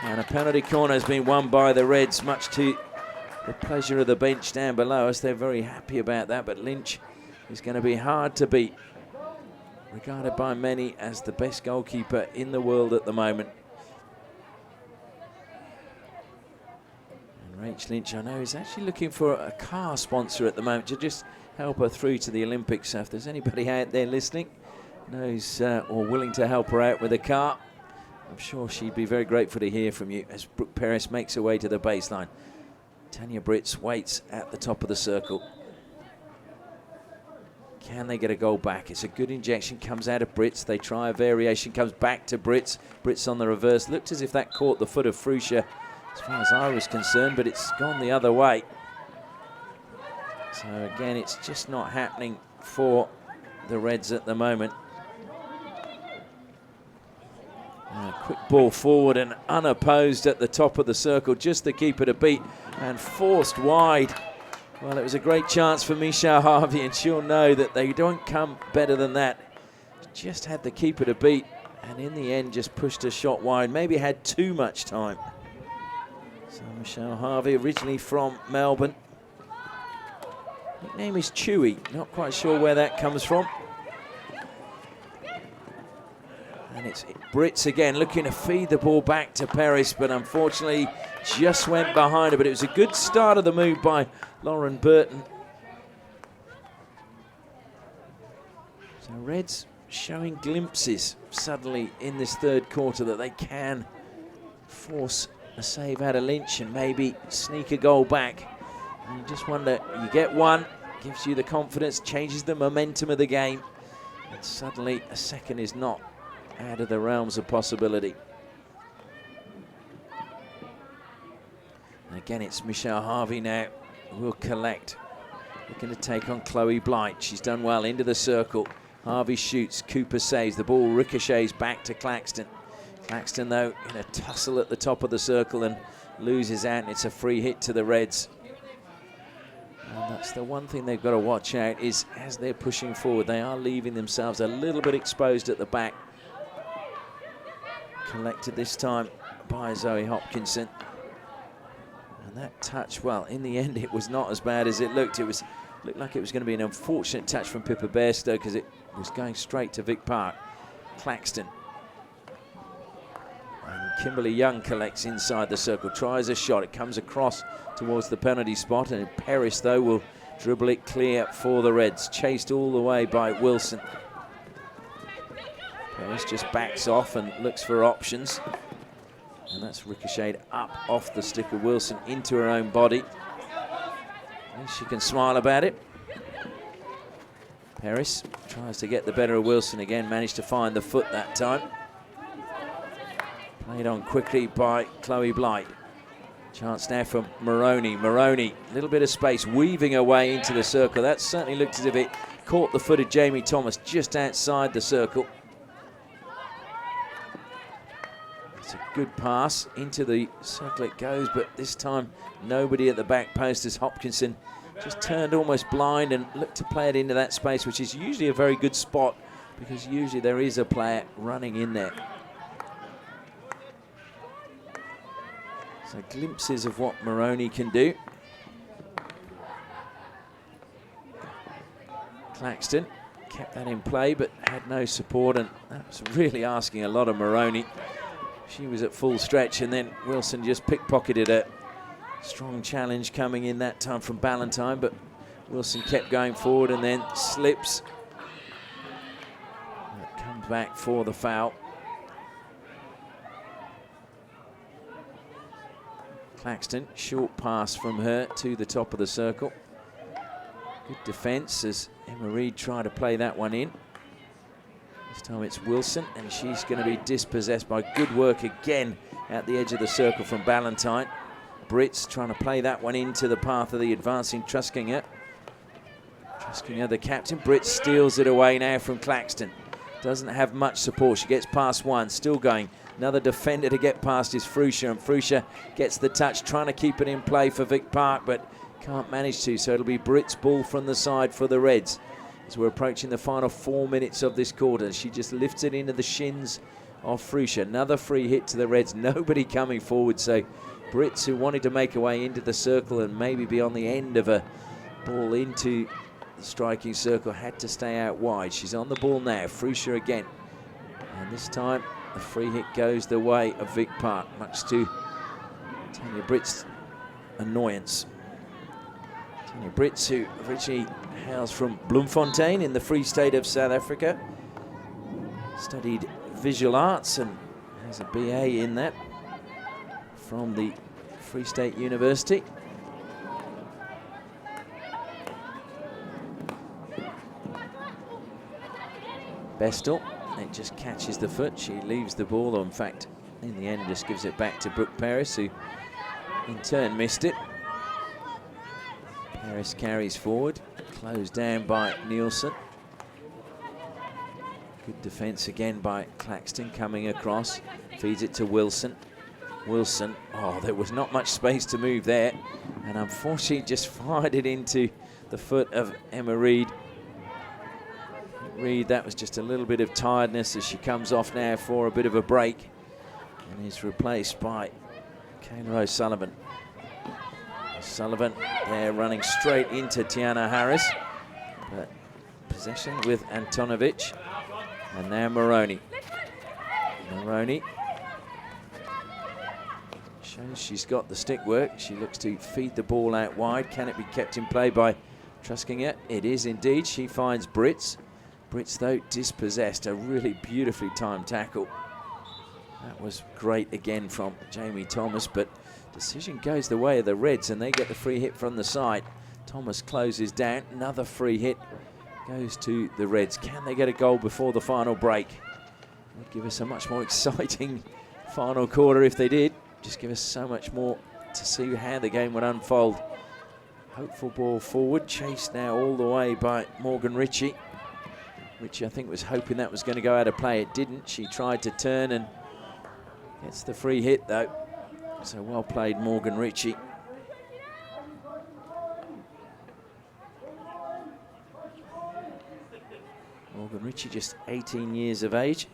And a penalty corner has been won by the Reds, much to the pleasure of the bench down below us. They're very happy about that, but Lynch is going to be hard to beat. Regarded by many as the best goalkeeper in the world at the moment. And Rach Lynch, I know, is actually looking for a car sponsor at the moment to just help her through to the Olympics. So if there's anybody out there listening, knows or willing to help her out with a car, I'm sure she'd be very grateful to hear from you as Brooke Perris makes her way to the baseline. Tanya Brits waits at the top of the circle. Can they get a goal back? It's a good injection, comes out of Brits. They try a variation, comes back to Brits. Brits on the reverse. Looked as if that caught the foot of Fruscia as far as I was concerned, but it's gone the other way. So again, it's just not happening for the Reds at the moment. A quick ball forward and unopposed at the top of the circle, just the keeper to beat, and forced wide. Well, it was a great chance for Michelle Harvey, and she'll know that they don't come better than that. Just had the keeper to beat, and in the end just pushed a shot wide. Maybe had too much time. So Michelle Harvey, originally from Melbourne. Nickname is Chewy, not quite sure where that comes from. And it's Brits again looking to feed the ball back to Perris, but unfortunately just went behind her. But it was a good start of the move by Lauren Burton. So Reds showing glimpses suddenly in this third quarter that they can force a save out of Lynch and maybe sneak a goal back. And you just wonder, you get one, gives you the confidence, changes the momentum of the game, and suddenly a second is not out of the realms of possibility. And again, it's Michelle Harvey now who will collect. Looking to take on Chloe Blight. She's done well into the circle. Harvey shoots, Cooper saves. The ball ricochets back to Claxton. Claxton, though, in a tussle at the top of the circle and loses out, and it's a free hit to the Reds. And that's the one thing they've got to watch out, is as they're pushing forward, they are leaving themselves a little bit exposed at the back. Collected this time by Zoe Hopkinson. And that touch, well, in the end, it was not as bad as it looked. It looked like it was going to be an unfortunate touch from Pippa Bairstow because it was going straight to Vic Park. Claxton. And Kimberly Young collects inside the circle, tries a shot. It comes across towards the penalty spot, and Paris, though, will dribble it clear for the Reds. Chased all the way by Wilson. Paris just backs off and looks for options. And that's ricocheted up off the stick of Wilson into her own body. And she can smile about it. Paris tries to get the better of Wilson again, managed to find the foot that time. Played on quickly by Chloe Blight. Chance now for Moroney. Moroney, a little bit of space, weaving her way into the circle. That certainly looked as if it caught the foot of Jamie Thomas just outside the circle. It's a good pass into the circle it goes, but this time nobody at the back post as Hopkinson just turned almost blind and looked to play it into that space, which is usually a very good spot because usually there is a player running in there. So glimpses of what Moroney can do. Claxton kept that in play but had no support, and that was really asking a lot of Moroney. She was at full stretch, and then Wilson just pickpocketed her. Strong challenge coming in that time from Ballantyne, but Wilson kept going forward and then slips. That comes back for the foul. Claxton, short pass from her to the top of the circle. Good defence as Emma Reid tried to play that one in. This time it's Wilson, and she's going to be dispossessed by good work again at the edge of the circle from Ballantyne. Brits trying to play that one into the path of the advancing Truskinger. Truskinger, the captain. Brits steals it away now from Claxton. Doesn't have much support. She gets past one, still going. Another defender to get past is Fruscia, and Fruscia gets the touch, trying to keep it in play for Vic Park, but can't manage to, so it'll be Brits' ball from the side for the Reds. As we're approaching the final 4 minutes of this quarter, she just lifts it into the shins of Fruscia. Another free hit to the Reds, nobody coming forward, so Brits, who wanted to make a way into the circle and maybe be on the end of a ball into the striking circle, had to stay out wide. She's on the ball now, Fruscia again, and this time the free hit goes the way of Vic Park, much to Tanya Britt's annoyance. Tanya Britt, who originally hails from Bloemfontein in the Free State of South Africa, studied visual arts and has a BA in that from the Free State University. Bestel, it just catches the foot. She leaves the ball, or in fact, in the end, just gives it back to Brooke Paris, who in turn missed it. Paris carries forward, closed down by Nielsen. Good defence again by Claxton, coming across, feeds it to Wilson. Wilson, oh, there was not much space to move there, and unfortunately just fired it into the foot of Emma Reid. Reid, that was just a little bit of tiredness as she comes off now for a bit of a break and is replaced by Kayla O'Sullivan. O'Sullivan there running straight into Tiana Harris, but possession with Antonovic, and now Moroney. Moroney shows she's got the stick work. She looks to feed the ball out wide. Can it be kept in play by Truskinger? It is indeed. She finds Brits. Brits, though, dispossessed. A really beautifully timed tackle. That was great again from Jamie Thomas, but decision goes the way of the Reds, and they get the free hit from the side. Thomas closes down. Another free hit goes to the Reds. Can they get a goal before the final break? Would give us a much more exciting final quarter if they did. Just give us so much more to see how the game would unfold. Hopeful ball forward, chased now all the way by Morgan Ritchie. Ritchie, I think, was hoping that was going to go out of play. It didn't. She tried to turn and gets the free hit, though. So well played, Morgan Ritchie. Morgan Ritchie, just 18 years of age.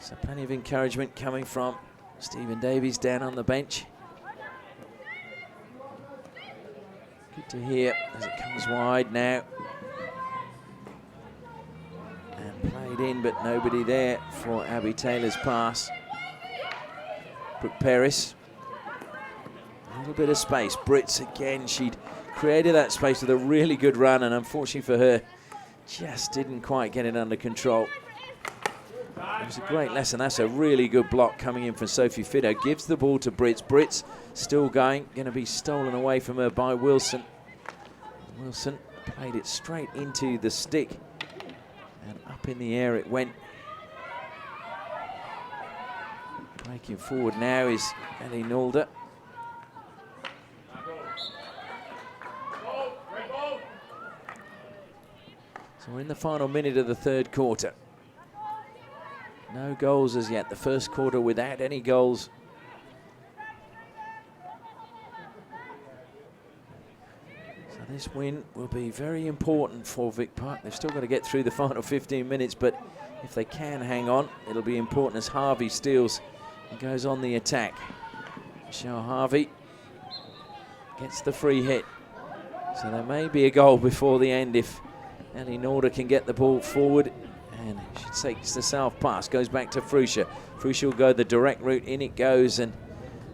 So plenty of encouragement coming from Stephen Davies down on the bench. Good to hear as it comes wide now. And played in, but nobody there for Abby Taylor's pass. Brooke Paris. A little bit of space. Brits again, she'd created that space with a really good run, and unfortunately for her, just didn't quite get it under control. It was a great lesson. That's a really good block coming in from Sophie Fido. Gives the ball to Brits. Brits still going. Going to be stolen away from her by Wilson. Wilson played it straight into the stick. And up in the air it went. Breaking forward now is Ellie Nalder. So we're in the final minute of the third quarter. No goals as yet. The first quarter without any goals. So this win will be very important for Vic Park. They've still got to get through the final 15 minutes, but if they can hang on, it'll be important as Harvey steals and goes on the attack. Michelle Harvey gets the free hit. So there may be a goal before the end if Ellie Nalder can get the ball forward. And she takes the south pass, goes back to Fruscia. Fruscia will go the direct route, in it goes, and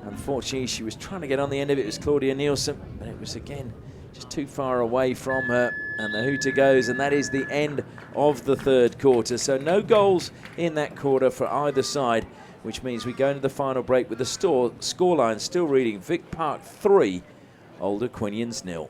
unfortunately she was trying to get on the end of it. It was Claudia Nielsen, but it was again just too far away from her, and the hooter goes, and that is the end of the third quarter. So no goals in that quarter for either side, which means we go into the final break with the scoreline still reading Vic Park 3, Old Aquinians 0.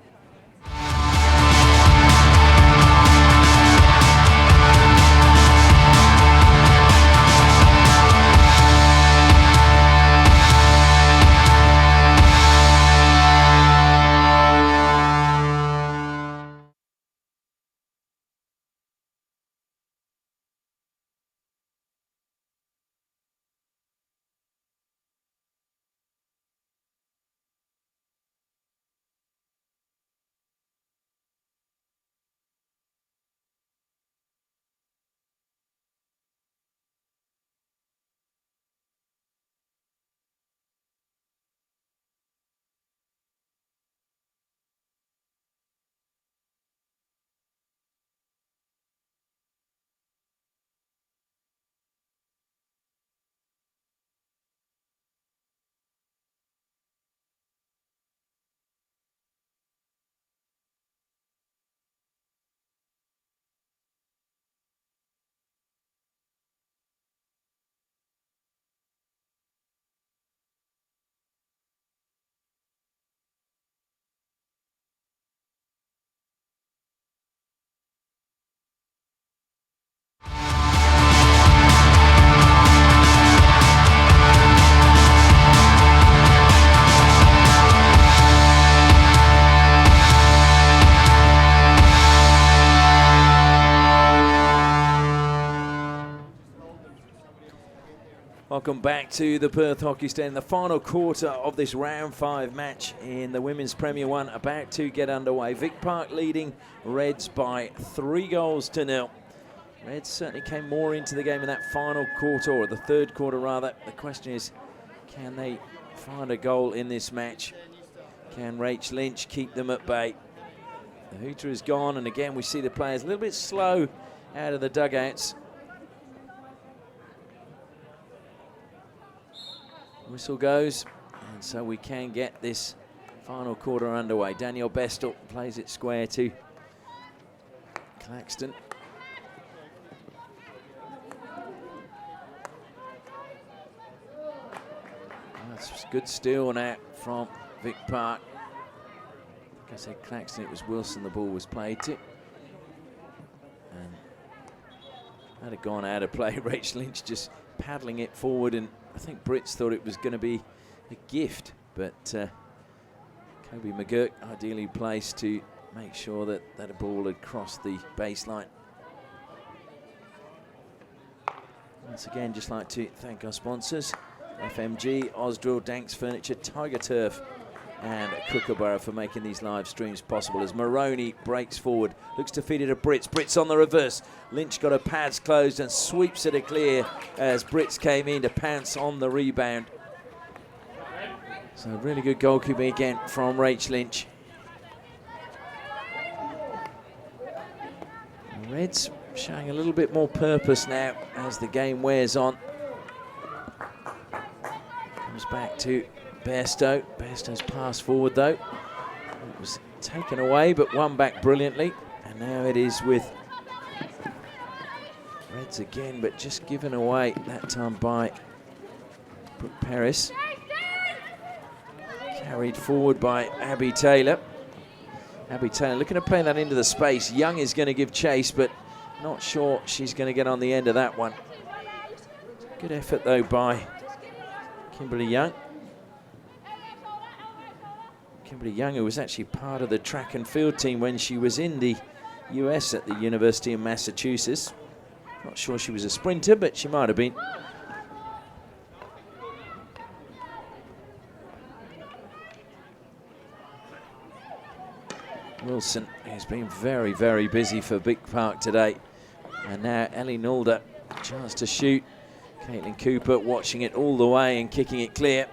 Welcome back to the Perth Hockey Stand. The final quarter of this round 5 match in the Women's Premier 1 about to get underway. Vic Park leading Reds by 3-0. Reds certainly came more into the game in that final quarter, or the third quarter rather. The question is, can they find a goal in this match? Can Rach Lynch keep them at bay? The hooter is gone, and again we see the players a little bit slow out of the dugouts. Whistle goes, and so we can get this final quarter underway. Danielle Bestel plays it square to Claxton. That's good steal now from Vic Park. Like I said, Claxton, it was Wilson the ball was played to. Had it gone out of play, Rachel Lynch just paddling it forward, and I think Brits thought it was going to be a gift, but Kobe McGurk ideally placed to make sure that that ball had crossed the baseline. Once again, just like to thank our sponsors, FMG, Osdrill, Danks Furniture, Tiger Turf, and Kookaburra for making these live streams possible. As Moroney breaks forward, looks to feed it to Brits. Brits on the reverse. Lynch got her pads closed and sweeps it clear as Brits came in to pounce on the rebound. So really good goalkeeping again from Rach Lynch. The Reds showing a little bit more purpose now as the game wears on. Comes back to Bairstow. Bairstow's pass forward though. It was taken away but won back brilliantly. And now it is with Reds again, but just given away that time by Brooke Paris. Carried forward by Abby Taylor. Abby Taylor looking to play that into the space. Young is going to give chase, but not sure she's going to get on the end of that one. Good effort though by Kimberly Young. Kimberly Young, who was actually part of the track and field team when she was in the US at the University of Massachusetts. Not sure she was a sprinter, but she might have been. Wilson has been very, very busy for Vic Park today. And now Ellie Nalder, chance to shoot. Caitlin Cooper watching it all the way and kicking it clear.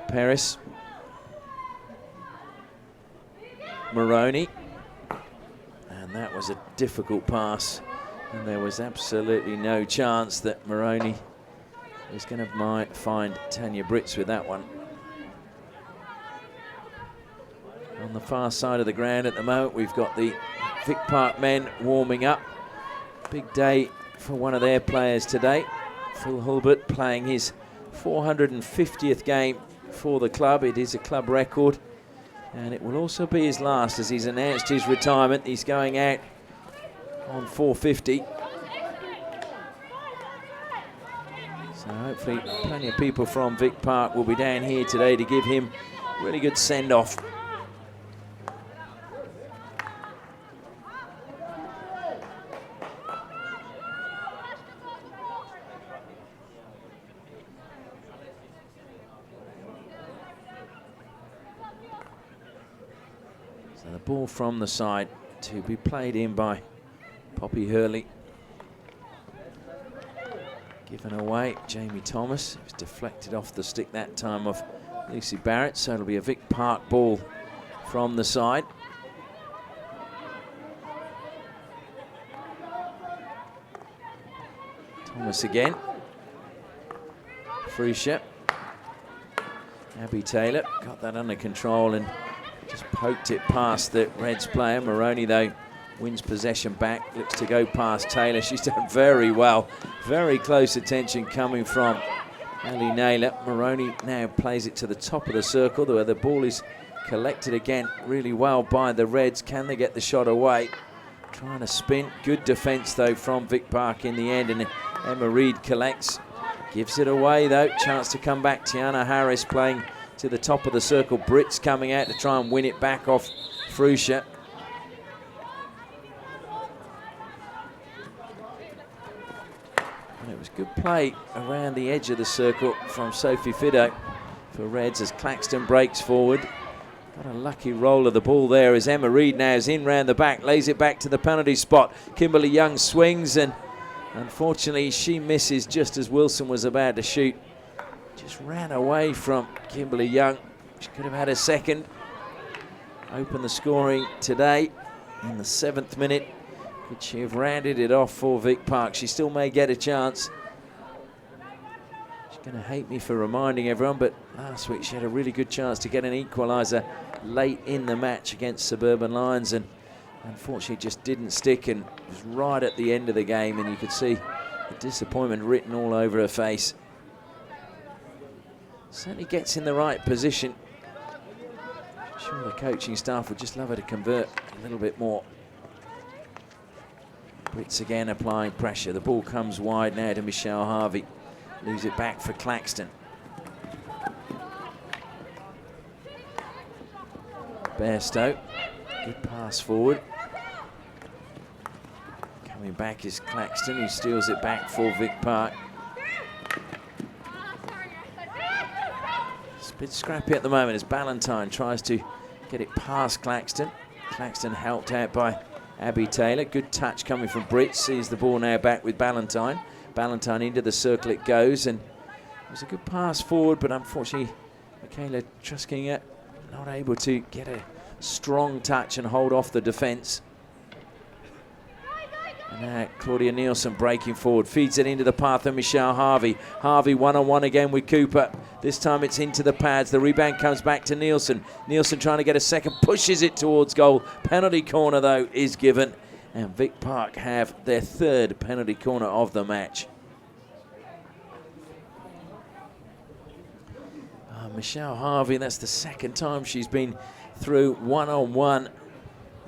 Paris. Moroney. And that was a difficult pass. And there was absolutely no chance that Moroney is going to find Tanya Brits with that one. On the far side of the ground at the moment, we've got the Vic Park men warming up. Big day for one of their players today. Phil Hulbert playing his 450th game for the club. It is a club record, and it will also be his last as he's announced his retirement. He's going out on 450. So hopefully plenty of people from Vic Park will be down here today to give him a really good send-off. So the ball from the side to be played in by Poppy Hurley. Given away, Jamie Thomas. It was deflected off the stick that time of Lucy Barrett, so it'll be a Vic Park ball from the side. Thomas again. Fruscia. Abby Taylor got that under control and just poked it past the Reds player. Moroney, though, wins possession back, looks to go past Taylor. She's done very well. Very close attention coming from Ellie Naylor. Moroney now plays it to the top of the circle where the ball is collected again really well by the Reds. Can they get the shot away? Trying to spin. Good defence, though, from Vic Park in the end. And Emma Reid collects. Gives it away, though. Chance to come back. Tiana Harris playing to the top of the circle. Brits coming out to try and win it back off Fruscia. And it was good play around the edge of the circle from Sophie Fido for Reds as Claxton breaks forward. Got a lucky roll of the ball there as Emma Reid now is in round the back, lays it back to the penalty spot. Kimberly Young swings and unfortunately she misses just as Wilson was about to shoot. Just ran away from Kimberly Young. She could have had a second. Open the scoring today in the 7th minute. Could she have rounded it off for Vic Park? She still may get a chance. She's going to hate me for reminding everyone, but last week she had a really good chance to get an equaliser late in the match against Suburban Lions, and unfortunately just didn't stick, and was right at the end of the game, and you could see the disappointment written all over her face. Certainly gets in the right position. She sure the coaching staff would just love her to convert a little bit more. Brits again applying pressure. The ball comes wide now to Michelle Harvey. Leaves it back for Claxton. Bairstow, good pass forward. Coming back is Claxton, who steals it back for Vic Park. It's a bit scrappy at the moment as Ballantyne tries to get it past Claxton. Claxton helped out by Abby Taylor. Good touch coming from Britt. Sees the ball now back with Ballantyne. Ballantyne into the circle it goes, and it was a good pass forward, but unfortunately Michaela Truskinger not able to get a strong touch and hold off the defence. And now Claudia Nielsen breaking forward, feeds it into the path of Michelle Harvey. Harvey one-on-one again with Cooper. This time it's into the pads. The rebound comes back to Nielsen. Nielsen trying to get a second, pushes it towards goal. Penalty corner though is given, and Vic Park have their third penalty corner of the match. Michelle Harvey, that's the second time she's been through one-on-one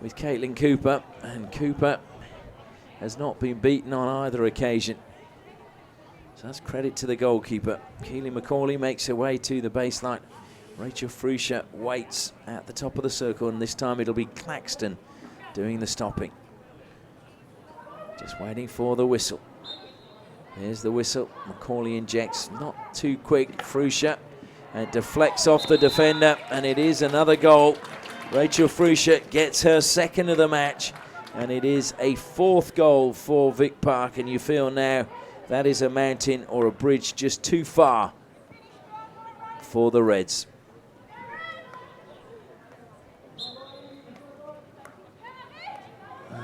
with Caitlin Cooper, and Cooper has not been beaten on either occasion. So that's credit to the goalkeeper. Keely McCauley makes her way to the baseline. Rachel Fruscia waits at the top of the circle, and this time it'll be Claxton doing the stopping. Just waiting for the whistle. There's the whistle. McCauley injects, not too quick. Fruscia, and deflects off the defender, and it is another goal. Rachel Fruscia gets her second of the match, and it is a fourth goal for Vic Park, and you feel now that is a mountain or a bridge just too far for the Reds.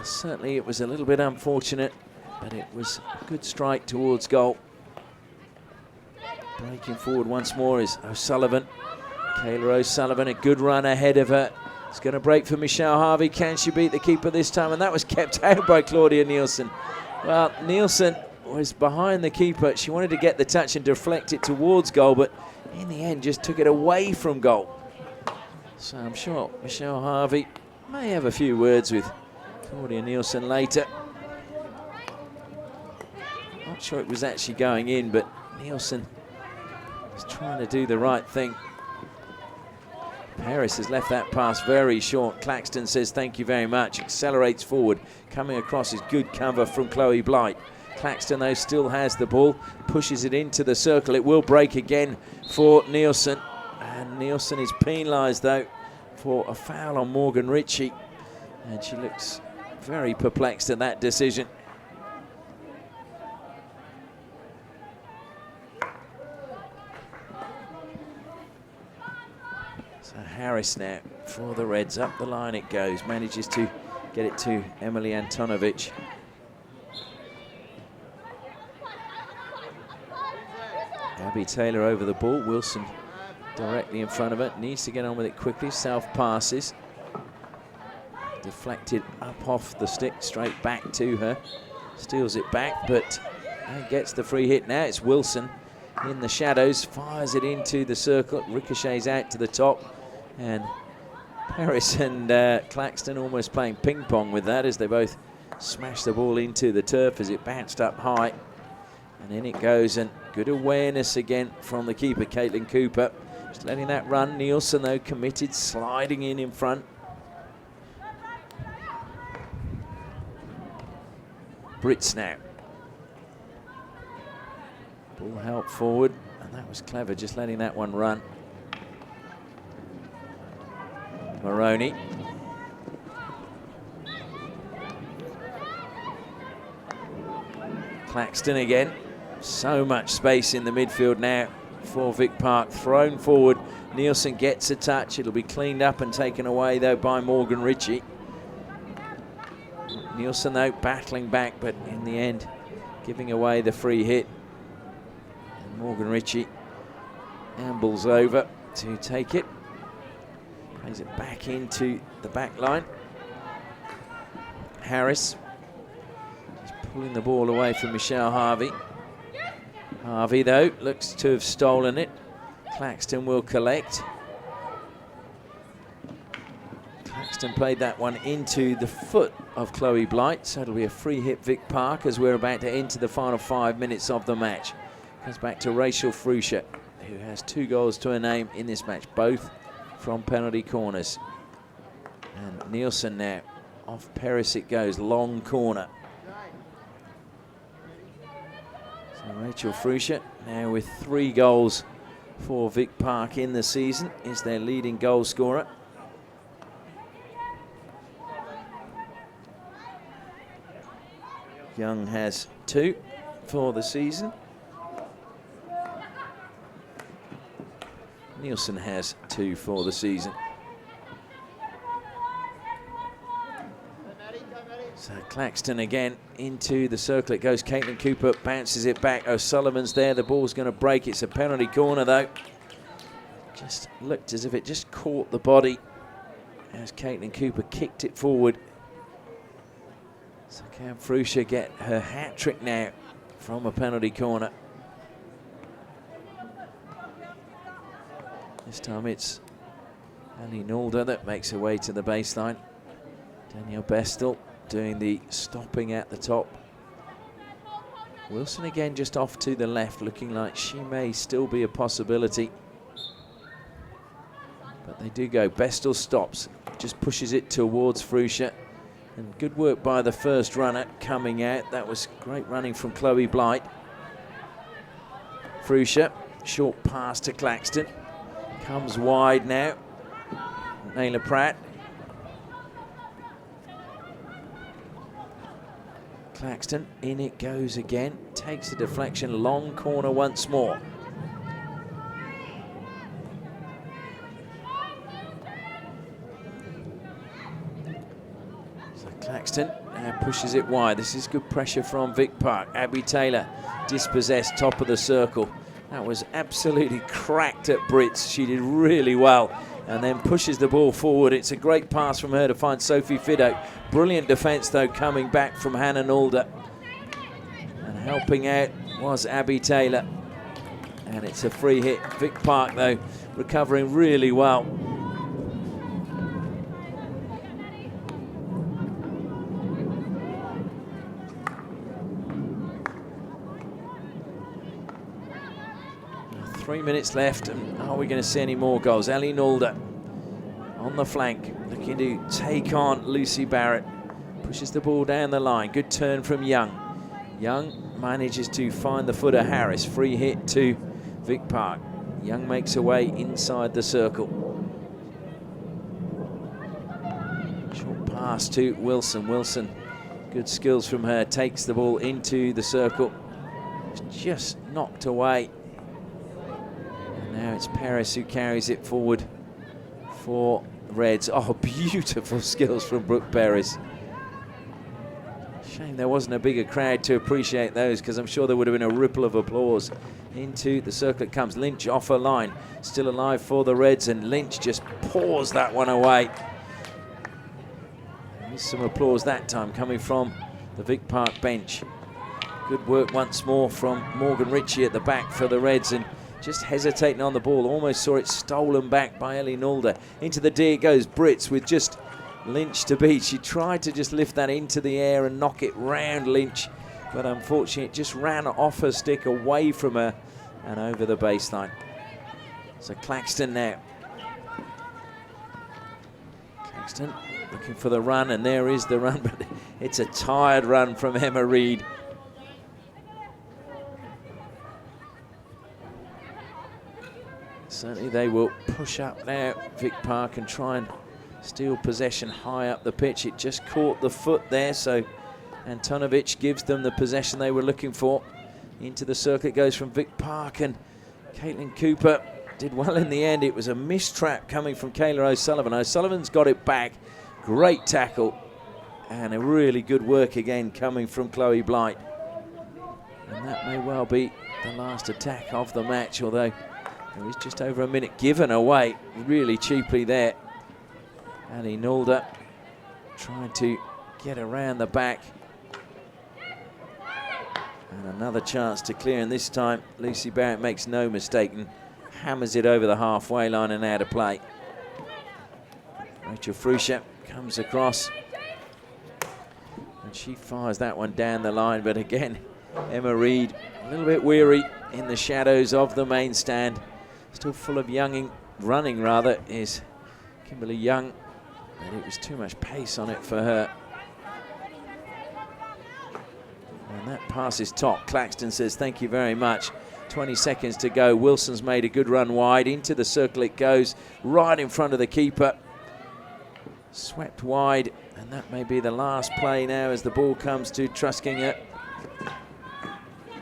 Certainly it was a little bit unfortunate, but it was a good strike towards goal. Breaking forward once more is O'Sullivan. Kayla O'Sullivan, a good run ahead of her. It's going to break for Michelle Harvey. Can she beat the keeper this time? And that was kept out by Claudia Nielsen. Well, Nielsen was behind the keeper. She wanted to get the touch and deflect it towards goal, but in the end just took it away from goal. So I'm sure Michelle Harvey may have a few words with Claudia Nielsen later. Not sure it was actually going in, but Nielsen was trying to do the right thing. Paris has left that pass very short. Claxton says thank you very much, accelerates forward. Coming across is good cover from Chloe Blight. Claxton though still has the ball, pushes it into the circle. It will break again for Nielsen, and Nielsen is penalised though for a foul on Morgan Ritchie, and she looks very perplexed at that decision. Harris now for the Reds. Up the line it goes. Manages to get it to Emily Antonovic. Abby Taylor over the ball. Wilson directly in front of it. Needs to get on with it quickly. Self passes. Deflected up off the stick. Straight back to her. Steals it back, but gets the free hit now. It's Wilson in the shadows. Fires it into the circle. Ricochets out to the top. And Paris and Claxton almost playing ping pong with that as they both smash the ball into the turf as it bounced up high. And in it goes, and good awareness again from the keeper, Caitlin Cooper. Just letting that run. Nielsen, though, committed, sliding in front. Brits now. Ball help forward, and that was clever, just letting that one run. Maroney. Claxton again. So much space in the midfield now for Vic Park. Thrown forward. Nielsen gets a touch. It'll be cleaned up and taken away, though, by Morgan Ritchie. Nielsen, though, battling back, but in the end, giving away the free hit. And Morgan Ritchie ambles over to take it. Plays it back into the back line. Harris just pulling the ball away from Michelle Harvey. Harvey, though, looks to have stolen it. Claxton will collect. Claxton played that one into the foot of Chloe Blight, so it'll be a free hit Vic Park as we're about to enter the final 5 minutes of the match. Comes back to Rachel Fruscher, who has 2 goals to her name in this match, both from penalty corners. And Nielsen now, off Peris it goes, long corner. So Rachel Fruscher now with 3 goals for Vic Park in the season, is their leading goal scorer. Young has 2 for the season. Nielsen has 2 for the season. So Claxton again into the circle. It goes. Caitlin Cooper bounces it back. O'Sullivan's there. The ball's going to break. It's a penalty corner though. Just looked as if it just caught the body as Caitlin Cooper kicked it forward. So can Fruscher get her hat-trick now from a penalty corner? This time it's Ali Nalder that makes her way to the baseline. Danielle Bestel doing the stopping at the top. Wilson again just off to the left, looking like she may still be a possibility. But they do go. Bestel stops, just pushes it towards Fruscher. And good work by the first runner coming out. That was great running from Chloe Blight. Fruscher, short pass to Claxton. Comes wide now. Naylor Pratt. Claxton, in it goes again. Takes the deflection, long corner once more. Claxton pushes it wide. This is good pressure from Vic Park. Abby Taylor dispossessed, top of the circle. That was absolutely cracked at Brits. She did really well and then pushes the ball forward. It's a great pass from her to find Sophie Fido. Brilliant defence though coming back from Hannah Nalder. And helping out was Abby Taylor. And it's a free hit. Vic Park though recovering really well. Three minutes left, and are we going to see any more goals? Ellie Nalder on the flank, looking to take on Lucy Barrett. Pushes the ball down the line. Good turn from Young. Young manages to find the footer Harris. Free hit to Vic Park. Young makes her way inside the circle. Short pass to Wilson. Wilson, good skills from her. Takes the ball into the circle. Just knocked away. Now it's Paris who carries it forward for Reds. Oh, beautiful skills from Brooke Paris. Shame there wasn't a bigger crowd to appreciate those, because I'm sure there would have been a ripple of applause. Into the circle it comes. Lynch off her line. Still alive for the Reds, and Lynch just paws that one away. There's some applause that time coming from the Vic Park bench. Good work once more from Morgan Ritchie at the back for the Reds, and just hesitating on the ball. Almost saw it stolen back by Ellie Nalder. Into the D it goes. Brits with just Lynch to beat. She tried to just lift that into the air and knock it round Lynch, but unfortunately it just ran off her stick, away from her and over the baseline. So Claxton now. Claxton looking for the run, and there is the run, but it's a tired run from Emma Reid. Certainly they will push up now, Vic Park, and try and steal possession high up the pitch. It just caught the foot there, so Antonovic gives them the possession they were looking for. Into the circle it goes from Vic Park, and Caitlin Cooper did well in the end. It was a mistrap coming from Kayla O'Sullivan. O'Sullivan's got it back. Great tackle, and a really good work again coming from Chloe Blight. And that may well be the last attack of the match, although there is just over a minute given away really cheaply there. Ali Nalder trying to get around the back. And another chance to clear, and this time Lucy Barrett makes no mistake and hammers it over the halfway line and out of play. Rachel Fruscher comes across. And she fires that one down the line. But again, Emma Reid a little bit weary in the shadows of the main stand. Still full of running rather, is Kimberly Young. And it was too much pace on it for her. And that pass is top. Claxton says thank you very much. 20 seconds to go. Wilson's made a good run wide. Into the circle it goes, right in front of the keeper. Swept wide, and that may be the last play now as the ball comes to Truskinger.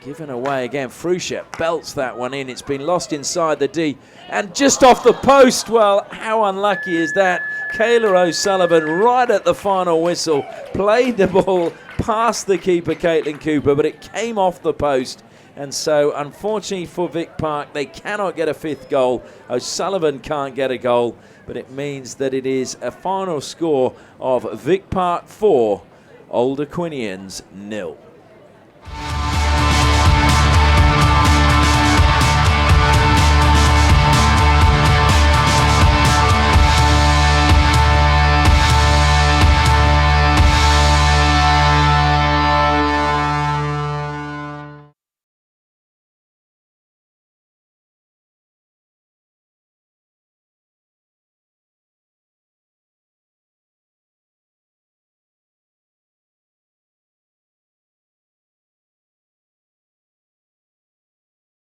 Given away again. Fruscia belts that one in. It's been lost inside the D and just off the post. Well, how unlucky is that? Kayla O'Sullivan, right at the final whistle, played the ball past the keeper, Caitlin Cooper, but it came off the post. And so, unfortunately for Vic Park, they cannot get a fifth goal. O'Sullivan can't get a goal, but it means that it is a final score of Vic Park 4, Old Aquinians 0.